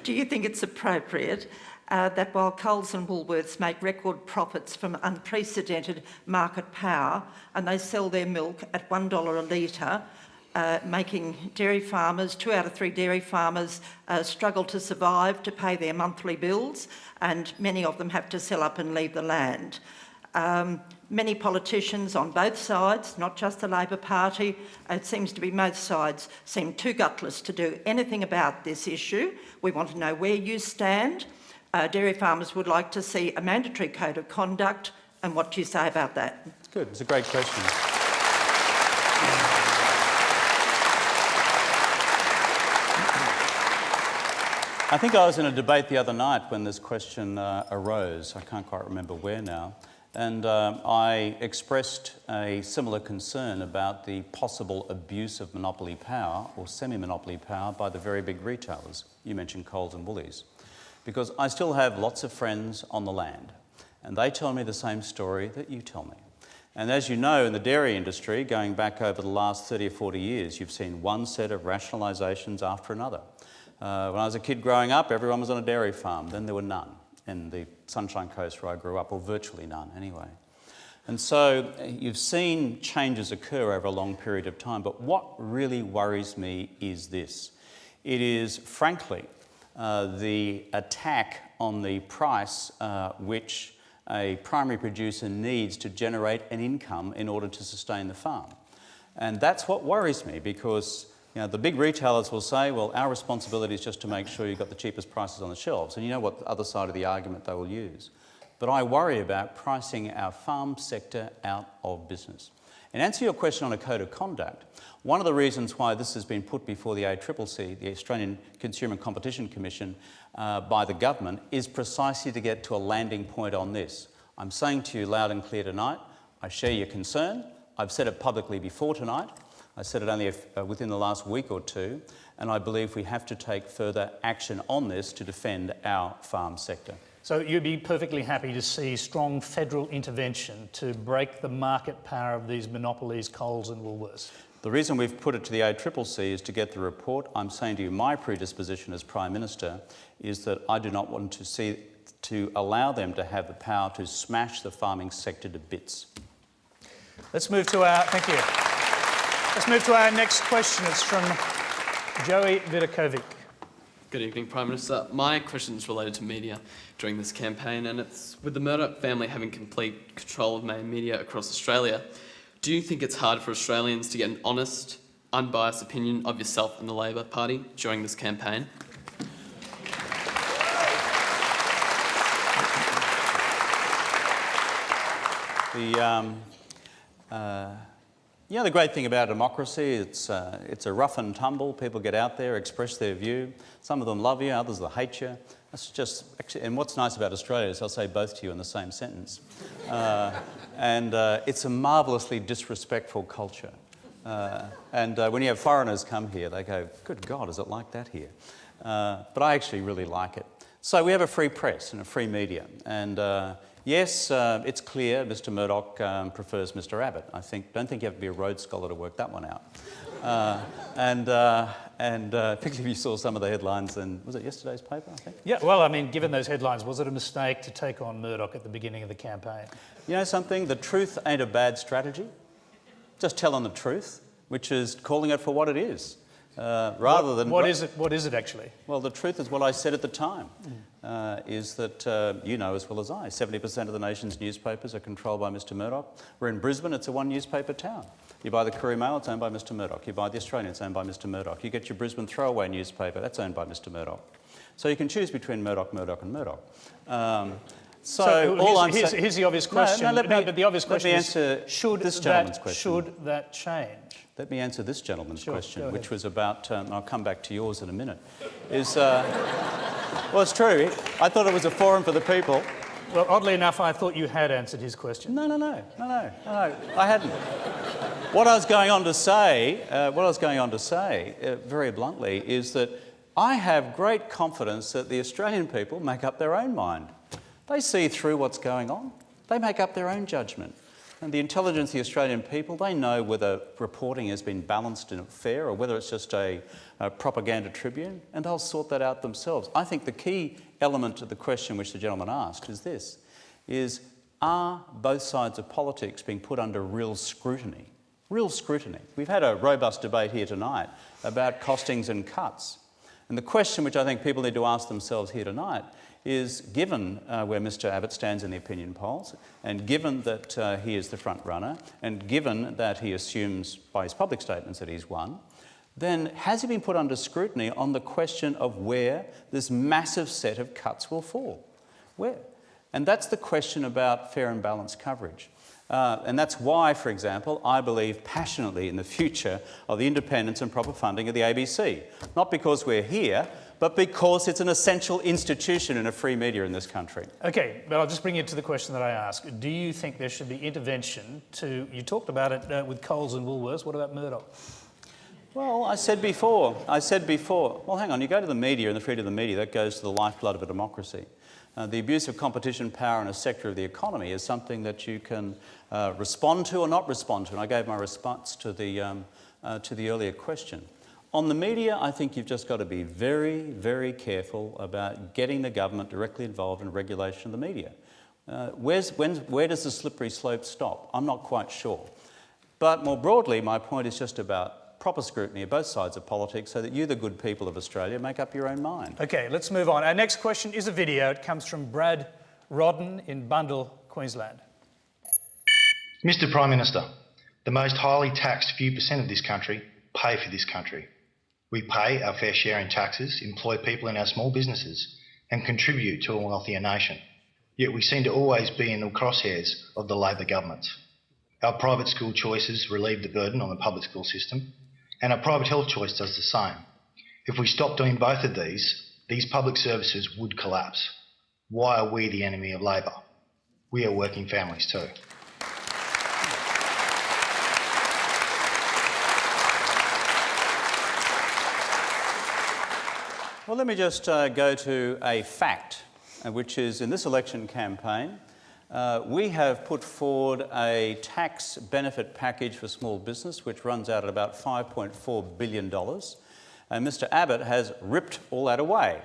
Do you think it's appropriate that while Coles and Woolworths make record profits from unprecedented market power and they sell their milk at $1 a litre, making dairy farmers, 2 out of 3 dairy farmers struggle to survive, to pay their monthly bills, and many of them have to sell up and leave the land? Many politicians on both sides, not just the Labor Party, it seems to be both sides, seem too gutless to do anything about this issue. We want to know where you stand. Dairy farmers would like to see a mandatory code of conduct, and what do you say about that? It's good. It's a great question. I think I was in a debate the other night when this question arose. I can't quite remember where now. And I expressed a similar concern about the possible abuse of monopoly power or semi-monopoly power by the very big retailers. You mentioned Coles and Woolies. Because I still have lots of friends on the land, and they tell me the same story that you tell me. And as you know, in the dairy industry, going back over the last 30 or 40 years, you've seen one set of rationalisations after another. When I was a kid growing up, everyone was on a dairy farm. Then there were none in the Sunshine Coast where I grew up, or virtually none anyway. And so you've seen changes occur over a long period of time, but what really worries me is this. It is, frankly, the attack on the price which a primary producer needs to generate an income in order to sustain the farm. And that's what worries me, because the big retailers will say, well, our responsibility is just to make sure you've got the cheapest prices on the shelves. And you know what the other side of the argument they will use. But I worry about pricing our farm sector out of business. In answer to your question on a code of conduct, one of the reasons why this has been put before the ACCC, the Australian Consumer and Competition Commission, by the government, is precisely to get to a landing point on this. I'm saying to you loud and clear tonight, I share your concern. I've said it publicly before tonight. I said it only within the last week or two, and I believe we have to take further action on this to defend our farm sector. So you'd be perfectly happy to see strong federal intervention to break the market power of these monopolies, Coles and Woolworths? The reason we've put it to the ACCC is to get the report. I'm saying to you, my predisposition as Prime Minister is that I do not want to allow them to have the power to smash the farming sector to bits. Let's move to our, thank you. Let's move to our next question. It's from Joey Vidakovic. Good evening, Prime Minister. My question is related to media during this campaign, and it's with the Murdoch family having complete control of main media across Australia. Do you think it's hard for Australians to get an honest, unbiased opinion of yourself and the Labor Party during this campaign? The great thing about democracy, it's a rough and tumble. People get out there, express their view. Some of them love you, others will hate you. That's just, and what's nice about Australia is I'll say both to you in the same sentence. It's a marvellously disrespectful culture. When you have foreigners come here, they go, good God, is it like that here? But I actually really like it. So we have a free press and a free media. And yes, it's clear Mr Murdoch prefers Mr Abbott. Don't think you have to be a Rhodes Scholar to work that one out. Particularly if you saw some of the headlines in, was it yesterday's paper, I think? Yeah, well, I mean, given those headlines, was it a mistake to take on Murdoch at the beginning of the campaign? You know something? The truth ain't a bad strategy. Just telling the truth, which is calling it for what it is. Rather than... What is it actually? Well, the truth is what I said at the time, is that you know as well as I, 70% of the nation's newspapers are controlled by Mr Murdoch. We're in Brisbane, it's a one newspaper town. You buy the Courier Mail, it's owned by Mr Murdoch. You buy the Australian, it's owned by Mr Murdoch. You get your Brisbane Throwaway newspaper, that's owned by Mr Murdoch. So you can choose between Murdoch, Murdoch and Murdoch. Here's the obvious question. But the obvious question is, should that change? Let me answer this gentleman's question, which was about, I'll come back to yours in a minute, well, it's true. I thought it was a forum for the people. Well, oddly enough, I thought you had answered his question. No, I hadn't. What I was going on to say, very bluntly, is that I have great confidence that the Australian people make up their own mind. They see through what's going on. They make up their own judgment. And the intelligence of the Australian people, they know whether reporting has been balanced and fair or whether it's just a propaganda tribune, and they'll sort that out themselves. I think the key element of the question which the gentleman asked is this, are both sides of politics being put under real scrutiny? Real scrutiny. We've had a robust debate here tonight about costings and cuts. And the question which I think people need to ask themselves here tonight is given where Mr Abbott stands in the opinion polls, and given that he is the front runner, and given that he assumes by his public statements that he's won, then has he been put under scrutiny on the question of where this massive set of cuts will fall? Where? And that's the question about fair and balanced coverage. And that's why, for example, I believe passionately in the future of the independence and proper funding of the ABC. Not because we're here, but because it's an essential institution in a free media in this country. Okay, but I'll just bring you to the question that I asked. Do you think there should be intervention to... You talked about it with Coles and Woolworths. What about Murdoch? Well, I said before, well, hang on, you go to the media and the freedom of the media, that goes to the lifeblood of a democracy. The abuse of competition power in a sector of the economy is something that you can respond to or not respond to, and I gave my response to the earlier question. On the media, I think you've just got to be very, very careful about getting the government directly involved in regulation of the media. Where does the slippery slope stop? I'm not quite sure. But more broadly, my point is just about proper scrutiny of both sides of politics so that you, the good people of Australia, make up your own mind. Okay, let's move on. Our next question is a video. It comes from Brad Rodden in Bundall, Queensland. Mr Prime Minister, the most highly taxed few percent of this country pay for this country. We pay our fair share in taxes, employ people in our small businesses and contribute to a wealthier nation. Yet we seem to always be in the crosshairs of the Labor governments. Our private school choices relieve the burden on the public school system, and our private health choice does the same. If we stop doing both of these public services would collapse. Why are we the enemy of Labor? We are working families too. Well, let me just go to a fact, which is in this election campaign, we have put forward a tax benefit package for small business which runs out at about $5.4 billion, and Mr Abbott has ripped all that away.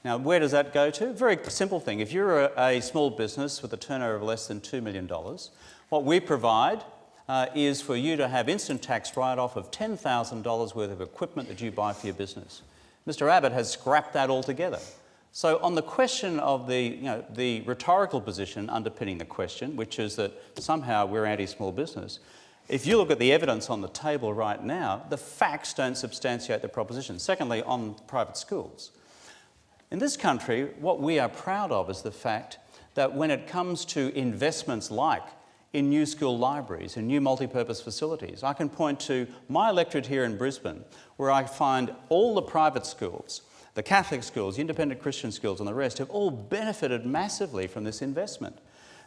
Now, where does that go to? Very simple thing. If you're a small business with a turnover of less than $2 million, what we provide is for you to have instant tax write-off of $10,000 worth of equipment that you buy for your business. Mr Abbott has scrapped that altogether. So on the question of the rhetorical position underpinning the question, which is that somehow we're anti-small business, if you look at the evidence on the table right now, the facts don't substantiate the proposition. Secondly, on private schools. In this country, what we are proud of is the fact that when it comes to investments like in new school libraries and new multi-purpose facilities, I can point to my electorate here in Brisbane, where I find all the private schools, the Catholic schools, the independent Christian schools and the rest have all benefited massively from this investment.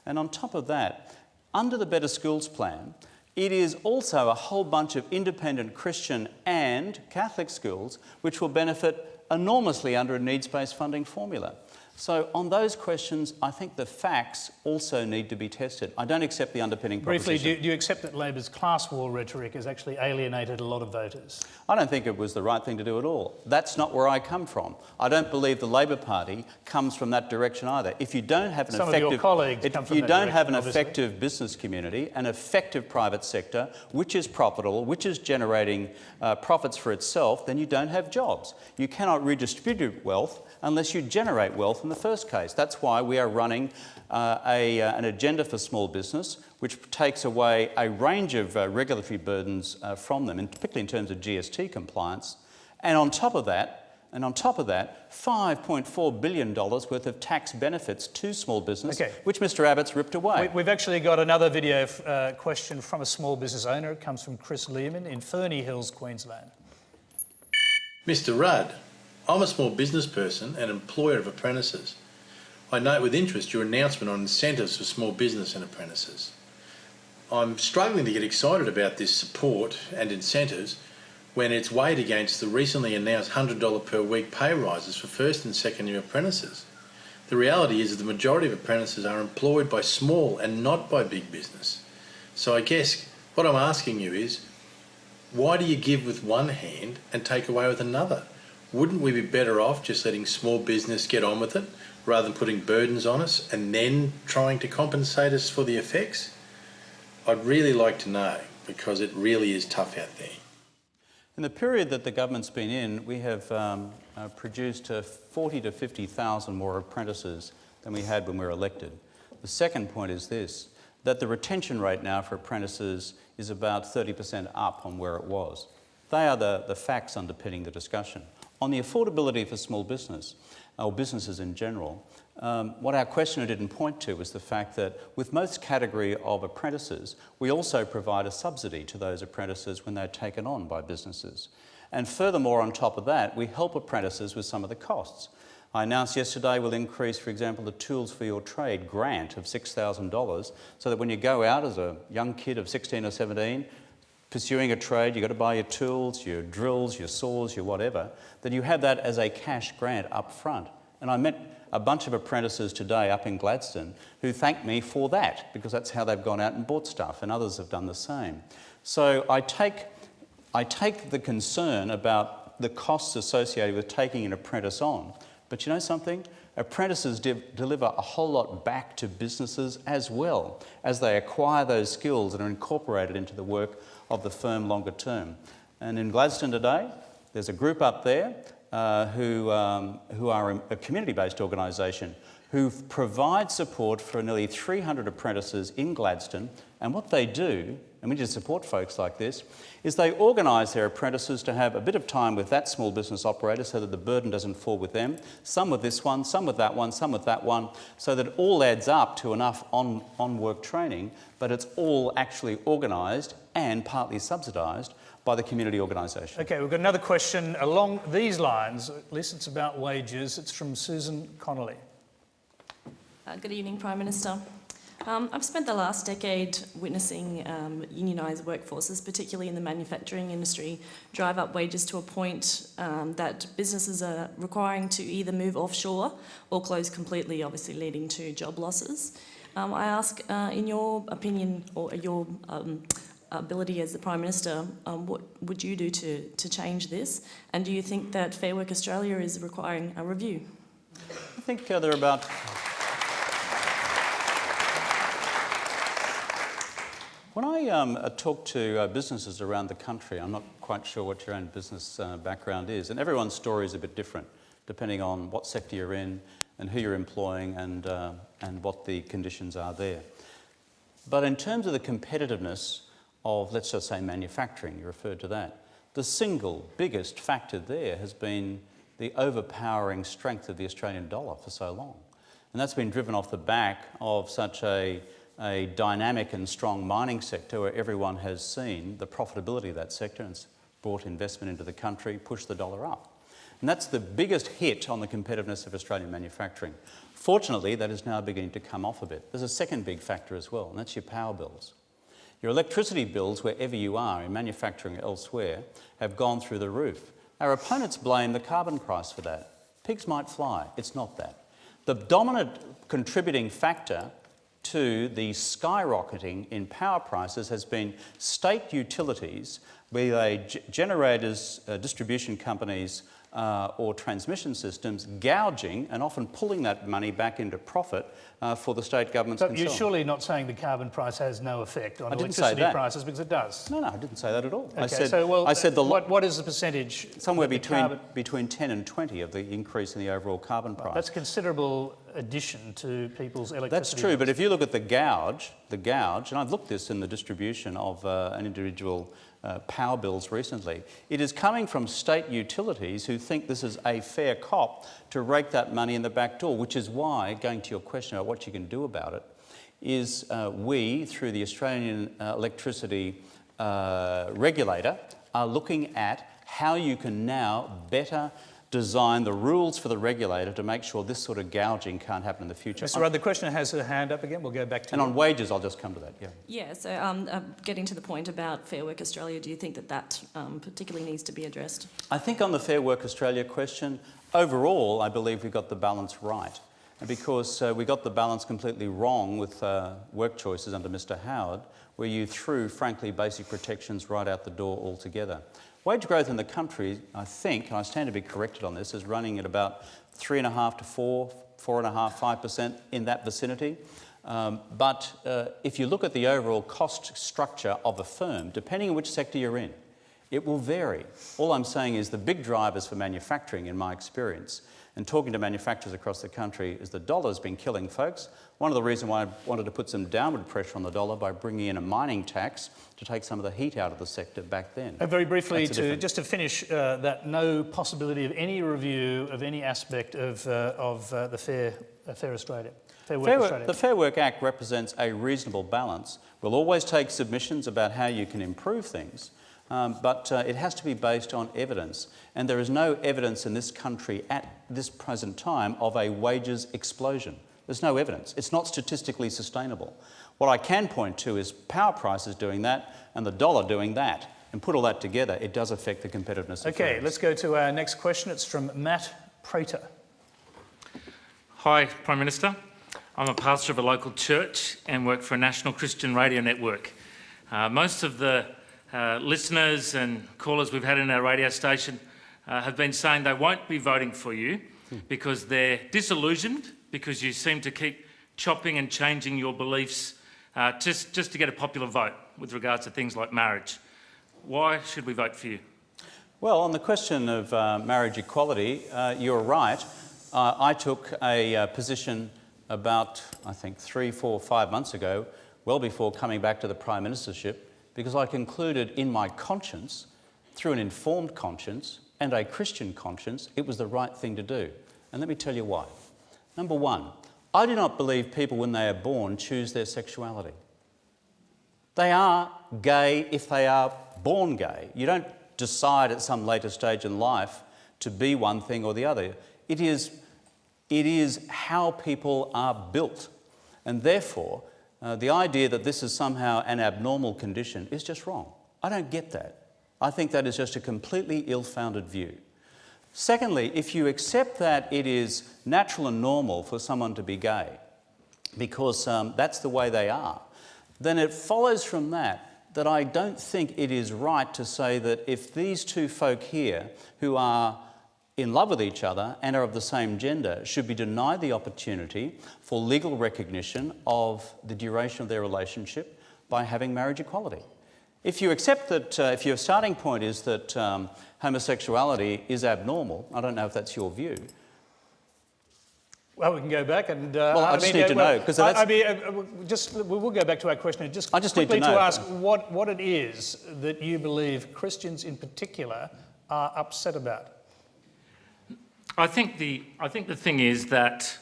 And on top of that, under the Better Schools plan, it is also a whole bunch of independent Christian and Catholic schools which will benefit enormously under a needs-based funding formula. So on those questions, I think the facts also need to be tested. I don't accept the underpinning proposition. Briefly, do you accept that Labor's class war rhetoric has actually alienated a lot of voters? I don't think it was the right thing to do at all. That's not where I come from. I don't believe the Labor Party comes from that direction either. If you don't have an effective business community, an effective private sector, which is profitable, which is generating profits for itself, then you don't have jobs. You cannot redistribute wealth unless you generate wealth in the first case. That's why we are running an agenda for small business which takes away a range of regulatory burdens from them, and particularly in terms of GST compliance. And on top of that, $5.4 billion worth of tax benefits to small business, which Mr Abbott's ripped away. We've actually got another video question from a small business owner. It comes from Chris Lehman in Ferny Hills, Queensland. Mr Rudd, I'm a small business person and employer of apprentices. I note with interest your announcement on incentives for small business and apprentices. I'm struggling to get excited about this support and incentives when it's weighed against the recently announced $100 per week pay rises for first and second year apprentices. The reality is that the majority of apprentices are employed by small and not by big business. So I guess what I'm asking you is, why do you give with one hand and take away with another? Wouldn't we be better off just letting small business get on with it rather than putting burdens on us and then trying to compensate us for the effects? I'd really like to know, because it really is tough out there. In the period that the government's been in, we have produced 40 to 50,000 more apprentices than we had when we were elected. The second point is this, that the retention rate now for apprentices is about 30% up on where it was. They are the facts underpinning the discussion. On the affordability for small business, or businesses in general, what our questioner didn't point to was the fact that with most category of apprentices, we also provide a subsidy to those apprentices when they're taken on by businesses. And furthermore, on top of that, we help apprentices with some of the costs. I announced yesterday we'll increase, for example, the Tools for Your Trade grant of $6,000 so that when you go out as a young kid of 16 or 17, pursuing a trade, you've got to buy your tools, your drills, your saws, your whatever, that you have that as a cash grant up front. And I met a bunch of apprentices today up in Gladstone who thanked me for that because that's how they've gone out and bought stuff, and others have done the same. So I take the concern about the costs associated with taking an apprentice on. But you know something? Apprentices deliver a whole lot back to businesses as well as they acquire those skills and are incorporated into the work of the firm longer term. And in Gladstone today, there's a group up there who are a community-based organisation who provide support for nearly 300 apprentices in Gladstone. And what they do, and we need to support folks like this, is they organise their apprentices to have a bit of time with that small business operator so that the burden doesn't fall with them, some with this one, some with that one, some with that one, so that it all adds up to enough on-work training, but it's all actually organised and partly subsidised by the community organisation. Okay, we've got another question along these lines. At least it's about wages. It's from Susan Connolly. Good evening, Prime Minister. I've spent the last decade witnessing unionised workforces, particularly in the manufacturing industry, drive up wages to a point that businesses are requiring to either move offshore or close completely, obviously leading to job losses. I ask, in your opinion or your ability as the Prime Minister, what would you do to change this? And do you think that Fair Work Australia is requiring a review? I think they're about... When I talk to businesses around the country, I'm not quite sure what your own business background is, and everyone's story is a bit different, depending on what sector you're in and who you're employing and what the conditions are there. But in terms of the competitiveness of, let's just say, manufacturing, you referred to that, the single biggest factor there has been the overpowering strength of the Australian dollar for so long. And that's been driven off the back of such a dynamic and strong mining sector where everyone has seen the profitability of that sector and it's brought investment into the country, pushed the dollar up. And that's the biggest hit on the competitiveness of Australian manufacturing. Fortunately, that is now beginning to come off a bit. There's a second big factor as well, and that's your power bills. Your electricity bills, wherever you are, in manufacturing or elsewhere, have gone through the roof. Our opponents blame the carbon price for that. Pigs might fly. It's not that. The dominant contributing factor to the skyrocketing in power prices has been state utilities, be they generators, distribution companies or transmission systems, gouging and often pulling that money back into profit for the state governments. But you're surely not saying the carbon price has no effect on electricity prices, because it does. No, I didn't say that at all. Okay, I said what is the percentage? Somewhere between 10 and 20 of the increase in the overall carbon price. That's considerable addition to people's electricity. That's true, bills. but if you look at the gouge, and I've looked at this in the distribution of an individual power bills recently, it is coming from state utilities who think this is a fair cop to rake that money in the back door, which is why, going to your question about what you can do about it, is we, through the Australian electricity regulator, are looking at how you can now better design the rules for the regulator to make sure this sort of gouging can't happen in the future. Mr. Rudd, the questioner has her hand up again. We'll go back to And on wages, I'll just come to that, yeah. Yeah, so getting to the point about Fair Work Australia, do you think that particularly needs to be addressed? I think on the Fair Work Australia question, overall, I believe we got the balance right. And because we got the balance completely wrong with work choices under Mr. Howard, where you threw, frankly, basic protections right out the door altogether. Wage growth in the country, I think, and I stand to be corrected on this, is running at about 3.5 to 4.5, 5% in that vicinity. But if you look at the overall cost structure of a firm, depending on which sector you're in, It will vary. All I'm saying is the big drivers for manufacturing, in my experience, and talking to manufacturers across the country, is the dollar's been killing folks. One of the reasons why I wanted to put some downward pressure on the dollar by bringing in a mining tax to take some of the heat out of the sector back then. Very briefly, just to finish that, no possibility of any review of any aspect of the Fair Australia. Fair Work Australia. The Fair Work Act represents a reasonable balance. We'll always take submissions about how you can improve things, but it has to be based on evidence. And there is no evidence in this country at this present time of a wages explosion. There's no evidence. It's not statistically sustainable. What I can point to is power prices doing that and the dollar doing that. And put all that together, it does affect the competitiveness of Okay, firms. let's go to our next question. It's from Matt Prater. Hi, Prime Minister. I'm a pastor of a local church and work for a national Christian radio network. Most of the listeners and callers we've had in our radio station have been saying they won't be voting for you because they're disillusioned, because you seem to keep chopping and changing your beliefs just to get a popular vote with regards to things like marriage. Why should we vote for you? Well, on the question of marriage equality, you're right. I took a position about, I think, 3, 4, 5 months ago, well before coming back to the Prime Ministership, because I concluded in my conscience, through an informed conscience and a Christian conscience, it was the right thing to do. And let me tell you why. Number one, I do not believe people when they are born choose their sexuality. They are gay if they are born gay. You don't decide at some later stage in life to be one thing or the other. It is how people are built. And therefore, the idea that this is somehow an abnormal condition is just wrong. I don't get that. I think that is just a completely ill-founded view. Secondly, if you accept that it is natural and normal for someone to be gay, because that's the way they are, then it follows from that I don't think it is right to say that if these two folk here who are in love with each other and are of the same gender should be denied the opportunity for legal recognition of the duration of their relationship by having marriage equality. If you accept that, if your starting point is that homosexuality is abnormal, I don't know if that's your view. Well, we can go back and... well, I just need to know, because we'll go back to our question. I just need to know. ask what it is that you believe Christians in particular are upset about. I think the thing is that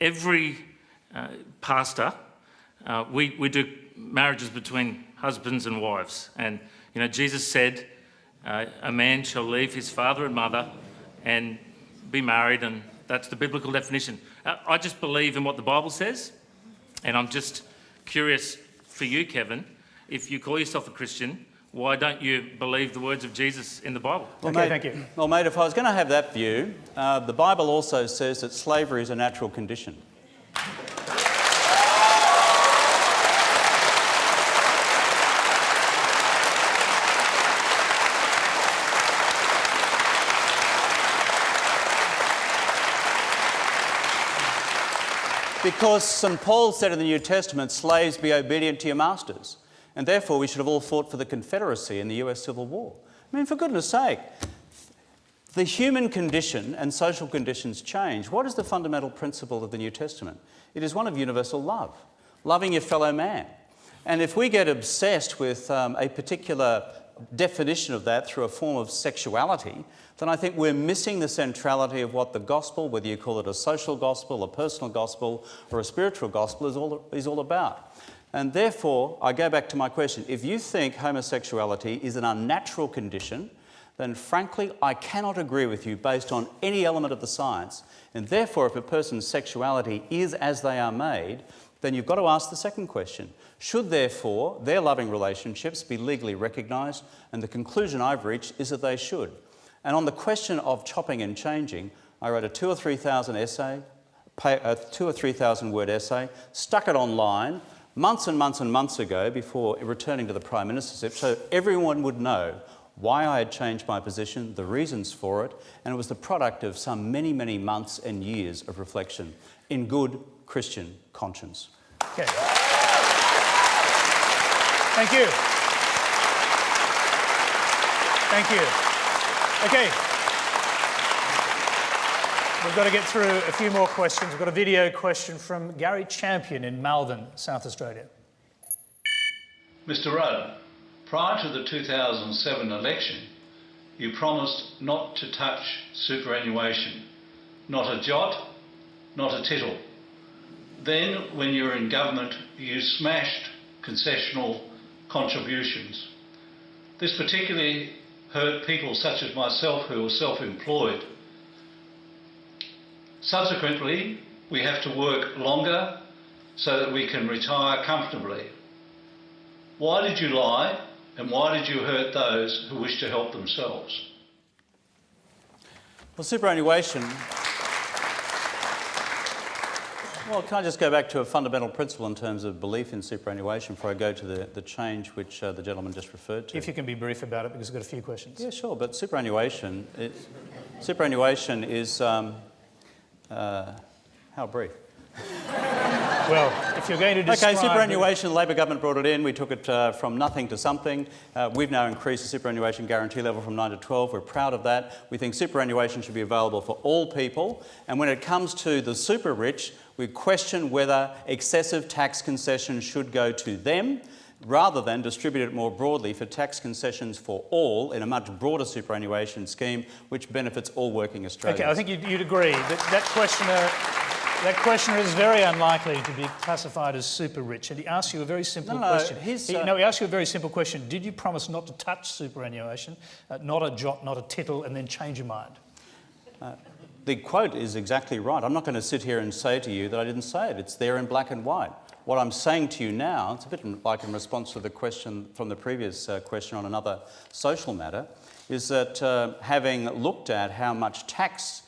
every pastor we do marriages between husbands and wives, and Jesus said a man shall leave his father and mother and be married, and that's the biblical definition. I just believe in what the Bible says, and I'm just curious for you, Kevin, if you call yourself a Christian, why don't you believe the words of Jesus in the Bible? Well, thank you. Well, mate, if I was going to have that view, the Bible also says that slavery is a natural condition. Because St. Paul said in the New Testament, slaves, be obedient to your masters. And therefore, we should have all fought for the Confederacy in the US Civil War. I mean, for goodness sake, the human condition and social conditions change. What is the fundamental principle of the New Testament? It is one of universal love, loving your fellow man. And if we get obsessed with a particular definition of that through a form of sexuality, then I think we're missing the centrality of what the gospel, whether you call it a social gospel, a personal gospel, or a spiritual gospel, is all about. And therefore, I go back to my question. If you think homosexuality is an unnatural condition, then frankly, I cannot agree with you based on any element of the science. And therefore, if a person's sexuality is as they are made, then you've got to ask the second question. Should, therefore, their loving relationships be legally recognised? And the conclusion I've reached is that they should. And on the question of chopping and changing, I wrote a 2,000 or 3,000 essay, a 2,000 or 3,000 word essay, stuck it online months and months and months ago before returning to the Prime Ministership, so everyone would know why I had changed my position, the reasons for it, and it was the product of some many, many months and years of reflection in good Christian conscience. Okay. Thank you. Thank you. Okay. We've got to get through a few more questions. We've got a video question from Gary Champion in Malvern, South Australia. Mr Rudd, prior to the 2007 election, you promised not to touch superannuation. Not a jot, not a tittle. Then, when you were in government, you smashed concessional contributions. This particularly hurt people such as myself who were self-employed. Subsequently, we have to work longer so that we can retire comfortably. Why did you lie, and why did you hurt those who wish to help themselves? Well, superannuation... Well, can I just go back to a fundamental principle in terms of belief in superannuation before I go to the change which the gentleman just referred to? If you can be brief about it, because we've got a few questions. Yeah, sure, but superannuation is... how brief? Well, if you're going to describe... Okay, superannuation, the Labor government brought it in. We took it from nothing to something. We've now increased the superannuation guarantee level from 9 to 12. We're proud of that. We think superannuation should be available for all people. And when it comes to the super rich, we question whether excessive tax concessions should go to them rather than distribute it more broadly for tax concessions for all in a much broader superannuation scheme which benefits all working Australians. Okay, I think you'd agree that that questioner is very unlikely to be classified as super rich, and he asked you a very simple question. He asked you a very simple question. Did you promise not to touch superannuation, not a jot, not a tittle, and then change your mind? The quote is exactly right. I'm not going to sit here and say to you that I didn't say it. It's there in black and white. What I'm saying to you now, it's a bit like in response to the question from the previous question on another social matter, is that having looked at how much tax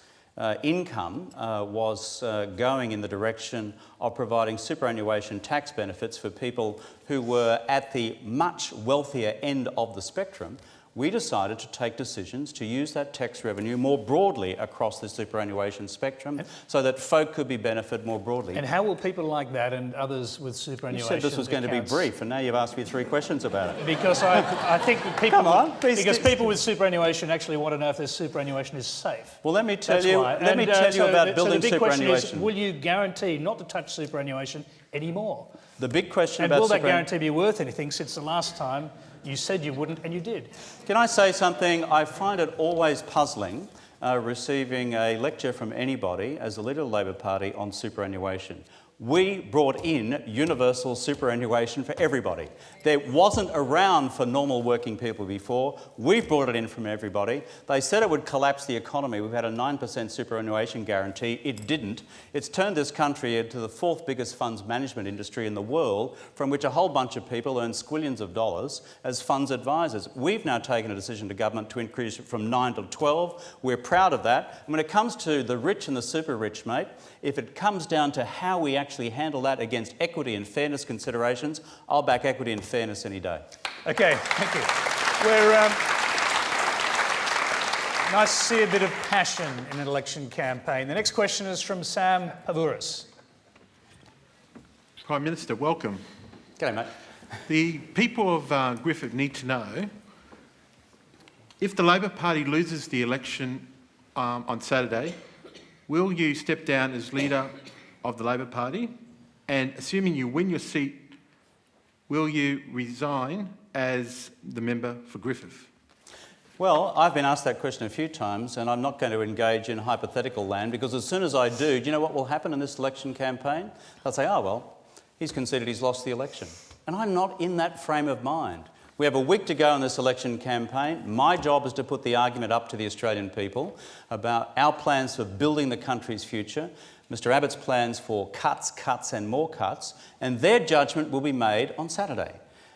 income was going in the direction of providing superannuation tax benefits for people who were at the much wealthier end of the spectrum, we decided to take decisions to use that tax revenue more broadly across the superannuation spectrum so that folk could be benefited more broadly. And how will people like that and others with superannuation... You said this was going to be brief, and now you've asked me 3 questions about it. Because I think that people... Come on, please. Because people with superannuation actually want to know if their superannuation is safe. Well, let me tell you about building superannuation. The big question is, will you guarantee not to touch superannuation anymore? The big question and about will that guarantee be worth anything since the last time you said you wouldn't and you did? Can I say something? I find it always puzzling receiving a lecture from anybody as the leader of the Labor Party on superannuation. We brought in universal superannuation for everybody. There wasn't around for normal working people before. We've brought it in from everybody. They said it would collapse the economy. We've had a 9% superannuation guarantee. It didn't. It's turned this country into the 4th biggest funds management industry in the world, from which a whole bunch of people earn squillions of dollars as funds advisors. We've now taken a decision to government to increase it from 9 to 12. We're proud of that. And when it comes to the rich and the super rich, mate, if it comes down to how we actually handle that against equity and fairness considerations, I'll back equity and fairness any day. Okay, thank you. We're nice to see a bit of passion in an election campaign. The next question is from Sam Pavouris. Prime Minister, welcome. G'day, mate. The people of Griffith need to know, if the Labor Party loses the election on Saturday, will you step down as leader of the Labor Party? And assuming you win your seat, will you resign as the member for Griffith? Well, I've been asked that question a few times, and I'm not going to engage in hypothetical land, because as soon as I do you know what will happen in this election campaign? They'll say, oh, well, he's conceded he's lost the election. And I'm not in that frame of mind. We have a week to go in this election campaign. My job is to put the argument up to the Australian people about our plans for building the country's future, Mr Abbott's plans for cuts, cuts and more cuts, and their judgment will be made on Saturday.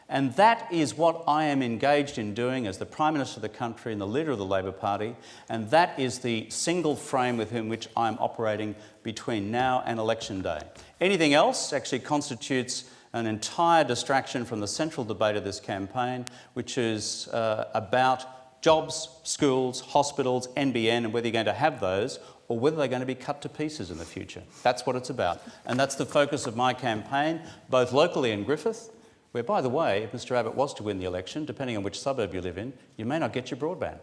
And that is what I am engaged in doing as the Prime Minister of the country and the leader of the Labor Party, and that is the single frame within which I'm operating between now and election day. Anything else actually constitutes an entire distraction from the central debate of this campaign, which is about jobs, schools, hospitals, NBN, and whether you're going to have those or whether they're going to be cut to pieces in the future. That's what it's about. And that's the focus of my campaign, both locally in Griffith, where, by the way, if Mr Abbott was to win the election, depending on which suburb you live in, you may not get your broadband.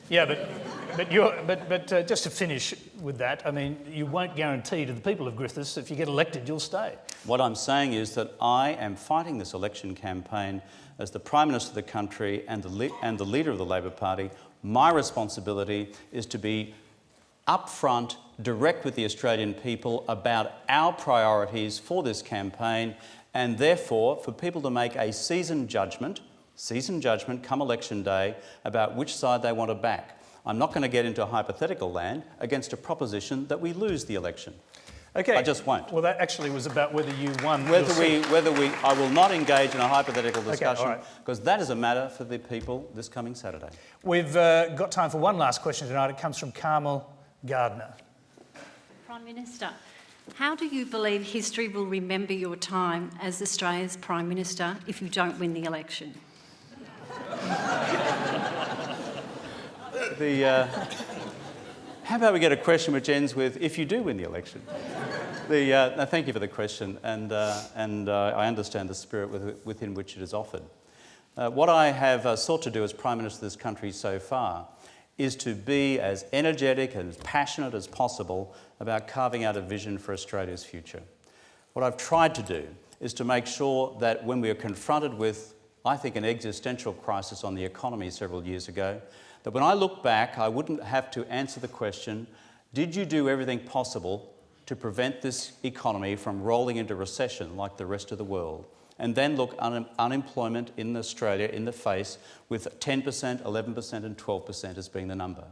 Yeah, but just to finish with that, I mean, you won't guarantee to the people of Griffiths if you get elected, you'll stay. What I'm saying is that I am fighting this election campaign as the Prime Minister of the country and the leader of the Labor Party. My responsibility is to be upfront, direct with the Australian people about our priorities for this campaign, and therefore for people to make a seasoned judgment come election day about which side they want to back. I'm not going to get into hypothetical land against a proposition that we lose the election. Okay. I just won't. Well, that actually was about whether you won. I will not engage in a hypothetical discussion, okay, all right, because that is a matter for the people this coming Saturday. We've got time for one last question tonight. It comes from Carmel Gardner. Prime Minister, how do you believe history will remember your time as Australia's Prime Minister if you don't win the election? How about we get a question which ends with, if you do win the election? No, thank you for the question, and I understand the spirit within which it is offered. What I have sought to do as Prime Minister of this country so far is to be as energetic and as passionate as possible about carving out a vision for Australia's future. What I've tried to do is to make sure that when we are confronted with, I think, an existential crisis on the economy several years ago, that when I look back, I wouldn't have to answer the question, did you do everything possible to prevent this economy from rolling into recession like the rest of the world? And then look unemployment in Australia in the face with 10%, 11% and 12% as being the number.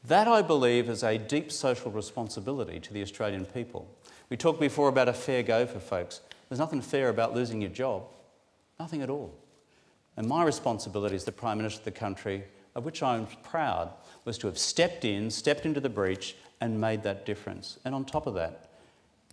That, I believe, is a deep social responsibility to the Australian people. We talked before about a fair go for folks. There's nothing fair about losing your job. Nothing at all. And my responsibility as the Prime Minister of the country, of which I'm proud, was to have stepped into the breach and made that difference. And on top of that,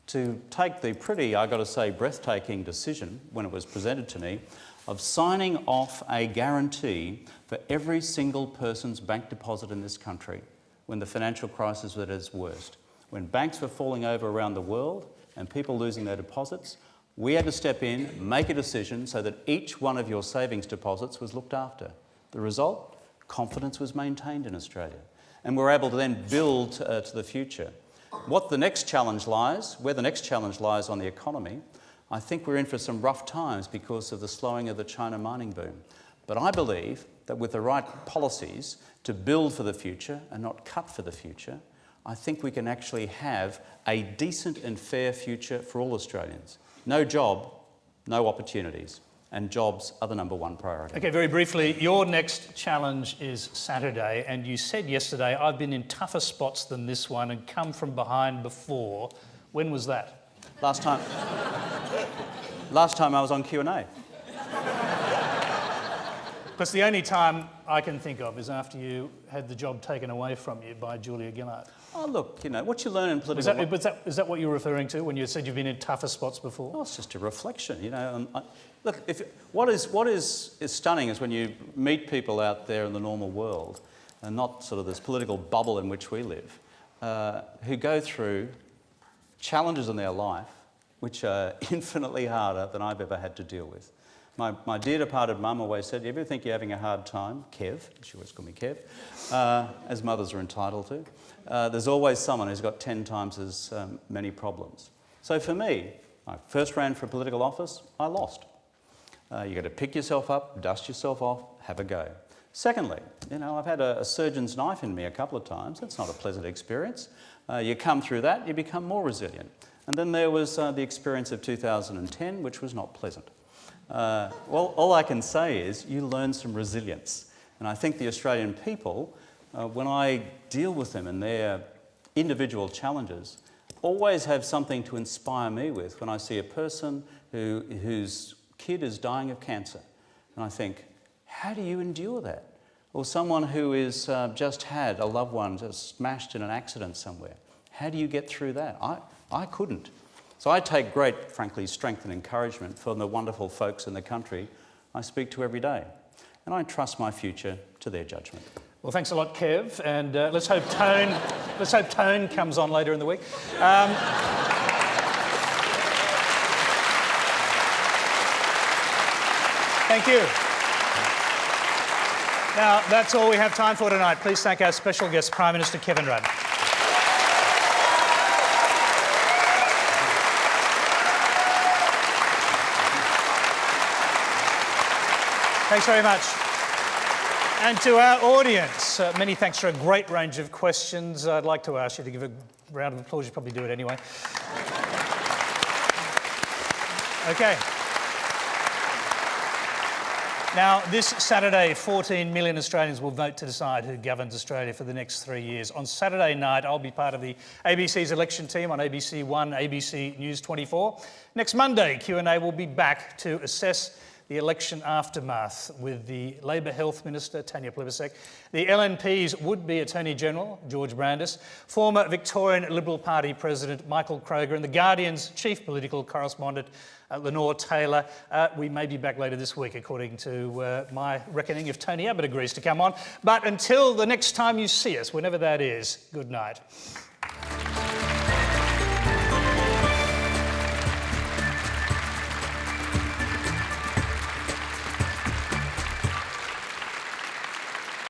to take the pretty, I've got to say, breathtaking decision when it was presented to me of signing off a guarantee for every single person's bank deposit in this country when the financial crisis was at its worst. When banks were falling over around the world and people losing their deposits, we had to step in, make a decision so that each one of your savings deposits was looked after. The result? Confidence was maintained in Australia. And we're able to then build to the future. Where the next challenge lies on the economy, I think we're in for some rough times because of the slowing of the China mining boom. But I believe that with the right policies to build for the future and not cut for the future, I think we can actually have a decent and fair future for all Australians. No job, no opportunities. And jobs are the number one priority. Okay, very briefly, your next challenge is Saturday, and you said yesterday, I've been in tougher spots than this one and come from behind before. When was that? Last time I was on Q&A. Because the only time I can think of is after you had the job taken away from you by Julia Gillard. Oh, look, you know, what you learn in political... Is that what you're referring to when you said you've been in tougher spots before? Well, it's just a reflection, you know. Look, what is stunning is when you meet people out there in the normal world, and not sort of this political bubble in which we live, who go through challenges in their life which are infinitely harder than I've ever had to deal with. My dear departed mum always said, "You ever think you're having a hard time, Kev?" She always called me Kev, as mothers are entitled to. There's always someone who's got 10 times as many problems. So for me, I first ran for political office, I lost. You've got to pick yourself up, dust yourself off, have a go. Secondly, you know, I've had a surgeon's knife in me a couple of times. That's not a pleasant experience. You come through that, you become more resilient. And then there was the experience of 2010, which was not pleasant. Well, all I can say is you learn some resilience. And I think the Australian people, when I deal with them and their individual challenges, always have something to inspire me with when I see a person whose kid is dying of cancer. And I think, how do you endure that? Or someone who is just had a loved one just smashed in an accident somewhere. How do you get through that? I couldn't. So I take great, frankly, strength and encouragement from the wonderful folks in the country I speak to every day. And I trust my future to their judgment. Well, thanks a lot, Kev, and let's hope Tone comes on later in the week. Thank you. Now, that's all we have time for tonight. Please thank our special guest, Prime Minister Kevin Rudd. Thanks very much. And to our audience, many thanks for a great range of questions. I'd like to ask you to give a round of applause. You probably do it anyway. Okay. Now, this Saturday, 14 million Australians will vote to decide who governs Australia for the next 3 years. On Saturday night, I'll be part of the ABC's election team on ABC One, ABC News 24. Next Monday, Q&A will be back to assess the election aftermath with the Labor Health Minister, Tanya Plibersek, the LNP's would-be Attorney General, George Brandis, former Victorian Liberal Party President Michael Kroger, and the Guardian's chief political correspondent, Lenore Taylor. We may be back later this week, according to my reckoning, if Tony Abbott agrees to come on. But until the next time you see us, whenever that is, good night.